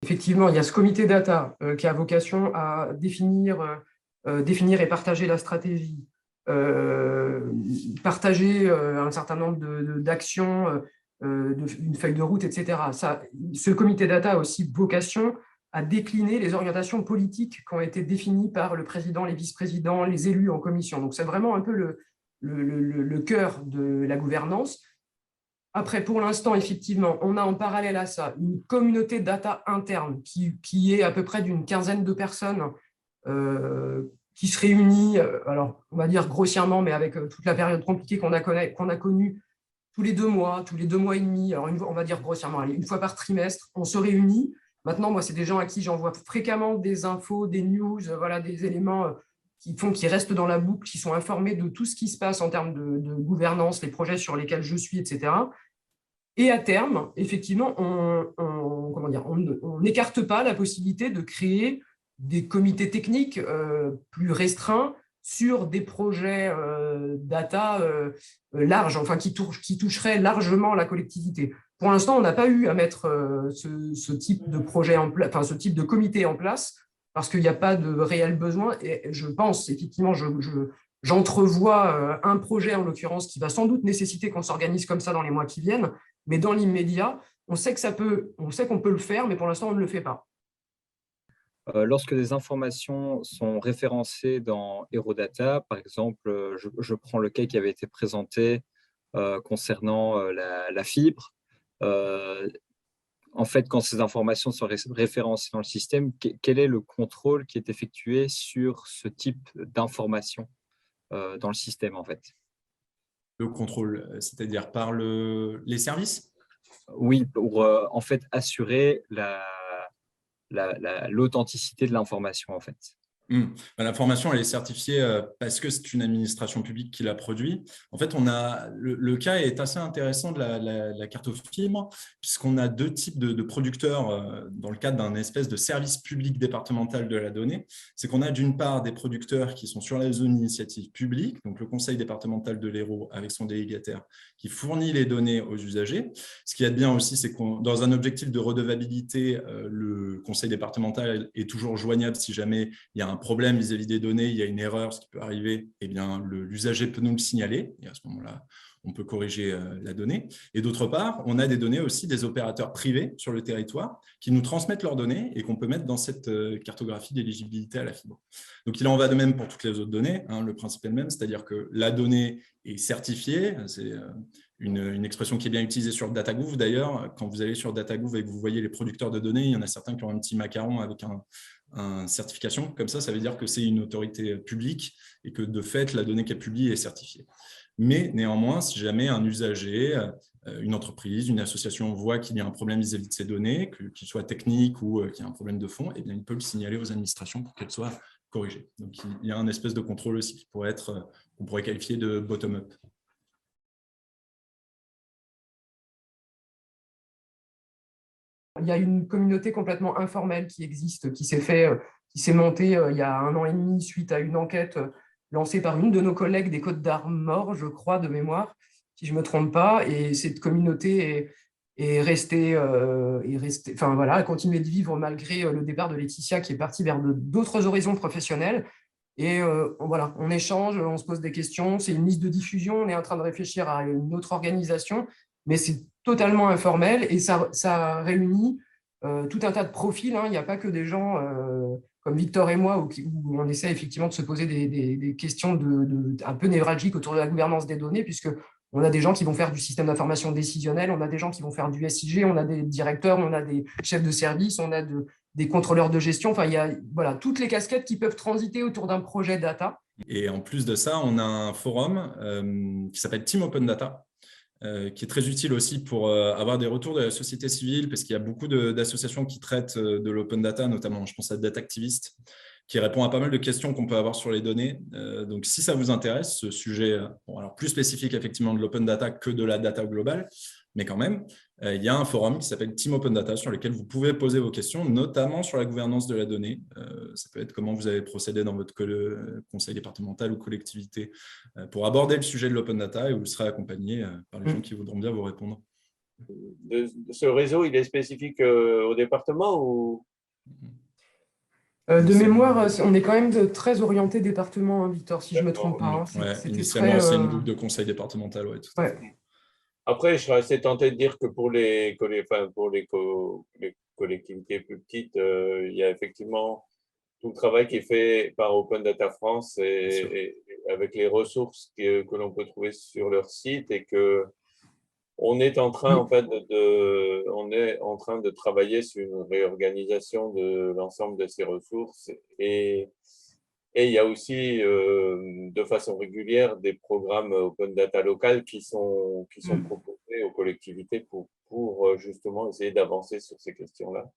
Effectivement, il y a ce comité data qui a vocation à définir et partager la stratégie, partager un certain nombre d'actions, une feuille de route, etc. Ce comité data a aussi vocation à décliner les orientations politiques qui ont été définies par le président, les vice-présidents, les élus en commission. Donc, c'est vraiment un peu le cœur de la gouvernance. Après, pour l'instant, effectivement, on a en parallèle à ça une communauté data interne qui est à peu près d'une quinzaine de personnes qui se réunit, alors on va dire grossièrement, mais avec toute la période compliquée qu'on a connue, tous les 2 mois, tous les 2 mois et demi, alors on va dire grossièrement, allez, 1 fois par trimestre, on se réunit. Maintenant, moi, c'est des gens à qui j'envoie fréquemment des infos, des news, voilà, des éléments qui restent dans la boucle, qui sont informés de tout ce qui se passe en termes de gouvernance, les projets sur lesquels je suis, etc. Et à terme, effectivement, on n'écarte pas la possibilité de créer des comités techniques plus restreints sur des projets data larges, enfin qui toucheraient largement la collectivité. Pour l'instant, on n'a pas eu à mettre ce type de projet enfin ce type de comité en place parce qu'il n'y a pas de réel besoin. Et je pense, effectivement, j'entrevois un projet en l'occurrence qui va sans doute nécessiter qu'on s'organise comme ça dans les mois qui viennent. Mais dans l'immédiat, on sait qu'on peut le faire, mais pour l'instant, on ne le fait pas. Lorsque des informations sont référencées dans Herodata, par exemple, je prends le cas qui avait été présenté concernant la fibre. En fait, quand ces informations sont référencées dans le système, quel est le contrôle qui est effectué sur ce type d'informations dans le système, en fait? Le contrôle, c'est-à-dire par les services? Oui, pour en fait assurer l'authenticité de l'information, en fait. L'information, elle est certifiée parce que c'est une administration publique qui la produit. En fait, le cas est assez intéressant de la carte fibre, puisqu'on a 2 types de producteurs dans le cadre d'un espèce de service public départemental de la donnée. C'est qu'on a d'une part des producteurs qui sont sur la zone d'initiative publique, donc le conseil départemental de l'Hérault avec son délégataire qui fournit les données aux usagers. Ce qui est bien aussi, c'est que dans un objectif de redevabilité, le conseil départemental est toujours joignable si jamais il y a un problème vis-à-vis des données, il y a une erreur, ce qui peut arriver, eh bien, l'usager peut nous le signaler et à ce moment-là, on peut corriger la donnée. Et d'autre part, on a des données aussi des opérateurs privés sur le territoire qui nous transmettent leurs données et qu'on peut mettre dans cette cartographie d'éligibilité à la fibre. Donc, il en va de même pour toutes les autres données. Le principe est le même, c'est-à-dire que la donnée est certifiée. C'est une expression qui est bien utilisée sur DataGouv. D'ailleurs, quand vous allez sur DataGouv et que vous voyez les producteurs de données, il y en a certains qui ont un petit macaron avec une certification. Comme ça veut dire que c'est une autorité publique et que de fait, la donnée qu'elle publie est certifiée. Mais néanmoins, si jamais un usager, une entreprise, une association voit qu'il y a un problème vis-à-vis de ces données, qu'il soit technique ou qu'il y a un problème de fond, eh bien, il peut le signaler aux administrations pour qu'elles soient corrigées. Donc, il y a un espèce de contrôle aussi qui pourrait être, qu'on pourrait qualifier de bottom-up. Il y a une communauté complètement informelle qui existe, qui s'est montée il y a 1 an et demi suite à une enquête lancée par une de nos collègues des Côtes d'Armor, je crois, de mémoire, si je ne me trompe pas. Et cette communauté est restée, enfin voilà, a continué de vivre malgré le départ de Laetitia qui est partie vers d'autres horizons professionnels. Et voilà, on échange, on se pose des questions. C'est une liste de diffusion. On est en train de réfléchir à une autre organisation, mais c'est totalement informel et ça réunit tout un tas de profils. Il n'y a pas que des gens comme Victor et moi où on essaie effectivement de se poser des questions un peu névralgiques autour de la gouvernance des données, puisque on a des gens qui vont faire du système d'information décisionnel, on a des gens qui vont faire du SIG, on a des directeurs, on a des chefs de service, on a des contrôleurs de gestion. Enfin, il y a voilà, toutes les casquettes qui peuvent transiter autour d'un projet data. Et en plus de ça, on a un forum qui s'appelle Team Open Data, qui est très utile aussi pour avoir des retours de la société civile, parce qu'il y a beaucoup d'associations qui traitent de l'open data, notamment je pense à Data Activist, qui répond à pas mal de questions qu'on peut avoir sur les données. Donc, si ça vous intéresse, ce sujet, bon, alors plus spécifique effectivement de l'open data que de la data globale, mais quand même, il y a un forum qui s'appelle Team Open Data sur lequel vous pouvez poser vos questions, notamment sur la gouvernance de la donnée. Ça peut être comment vous avez procédé dans votre conseil départemental ou collectivité pour aborder le sujet de l'open data, et vous serez accompagné par les gens qui voudront bien vous répondre. Ce réseau, il est spécifique au département ou… De mémoire, on est quand même très orienté département, hein, Victor, si je ne me trompe pas. Hein. Initialement, c'est une boucle de conseil départemental. Ouais, tout à fait. Après, je serais assez tenté de dire que pour les collectivités plus petites, il y a effectivement tout le travail qui est fait par Open Data France et avec les ressources que l'on peut trouver sur leur site, et que on est en train, en fait, on est en train de travailler sur une réorganisation de l'ensemble de ces ressources. Et il y a aussi, de façon régulière, des programmes Open Data local qui sont proposés aux collectivités pour justement essayer d'avancer sur ces questions-là.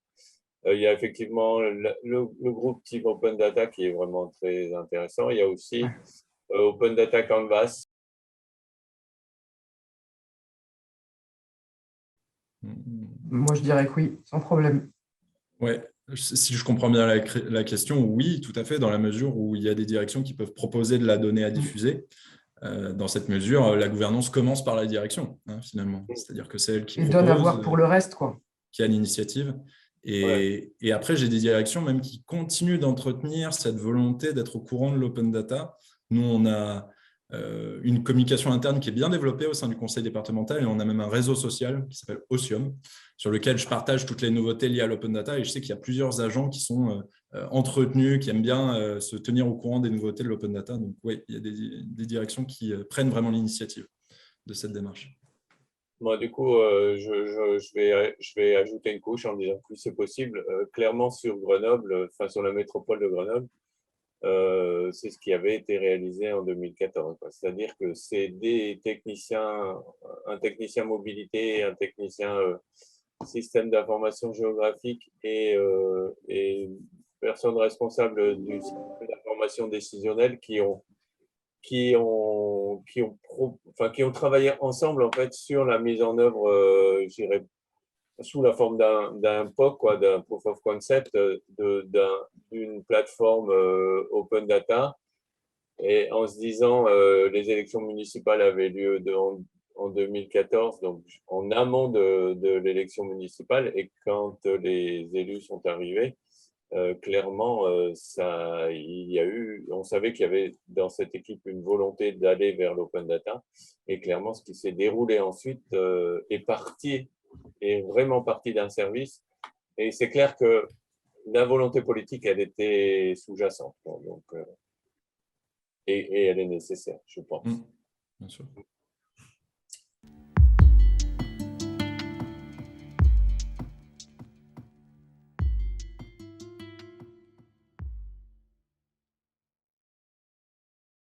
Il y a effectivement le groupe Team Open Data qui est vraiment très intéressant. Il y a aussi Open Data Canvas. Moi, je dirais que oui, sans problème. Oui, si je comprends bien la question, oui, tout à fait, dans la mesure où il y a des directions qui peuvent proposer de la donnée à diffuser. Dans cette mesure, la gouvernance commence par la direction, hein, finalement. C'est-à-dire que c'est elle qui propose, donne à voir pour le reste, quoi. Qui a l'initiative. Et après, j'ai des directions même qui continuent d'entretenir cette volonté d'être au courant de l'open data. Nous, on a une communication interne qui est bien développée au sein du conseil départemental, et on a même un réseau social qui s'appelle Ocium, sur lequel je partage toutes les nouveautés liées à l'open data, et je sais qu'il y a plusieurs agents qui sont entretenus, qui aiment bien se tenir au courant des nouveautés de l'open data. Donc oui, il y a des directions qui prennent vraiment l'initiative de cette démarche. Moi, du coup, je vais ajouter une couche en disant que c'est possible. Clairement, sur Grenoble, enfin sur la métropole de Grenoble, c'est ce qui avait été réalisé en 2014. C'est-à-dire que c'est des techniciens, un technicien mobilité, un technicien système d'information géographique et personne responsable du système d'information décisionnelle qui ont travaillé ensemble en fait sur la mise en œuvre, je dirais, sous la forme d'un POC, quoi, d'un Proof of Concept, d'une plateforme Open Data. Et en se disant, les élections municipales avaient lieu en 2014, donc en amont de l'élection municipale, et quand les élus sont arrivés, clairement, on savait qu'il y avait dans cette équipe une volonté d'aller vers l'open data, et clairement, ce qui s'est déroulé ensuite est vraiment parti d'un service, et c'est clair que la volonté politique, elle était sous-jacente, donc, et elle est nécessaire, je pense. Bien sûr.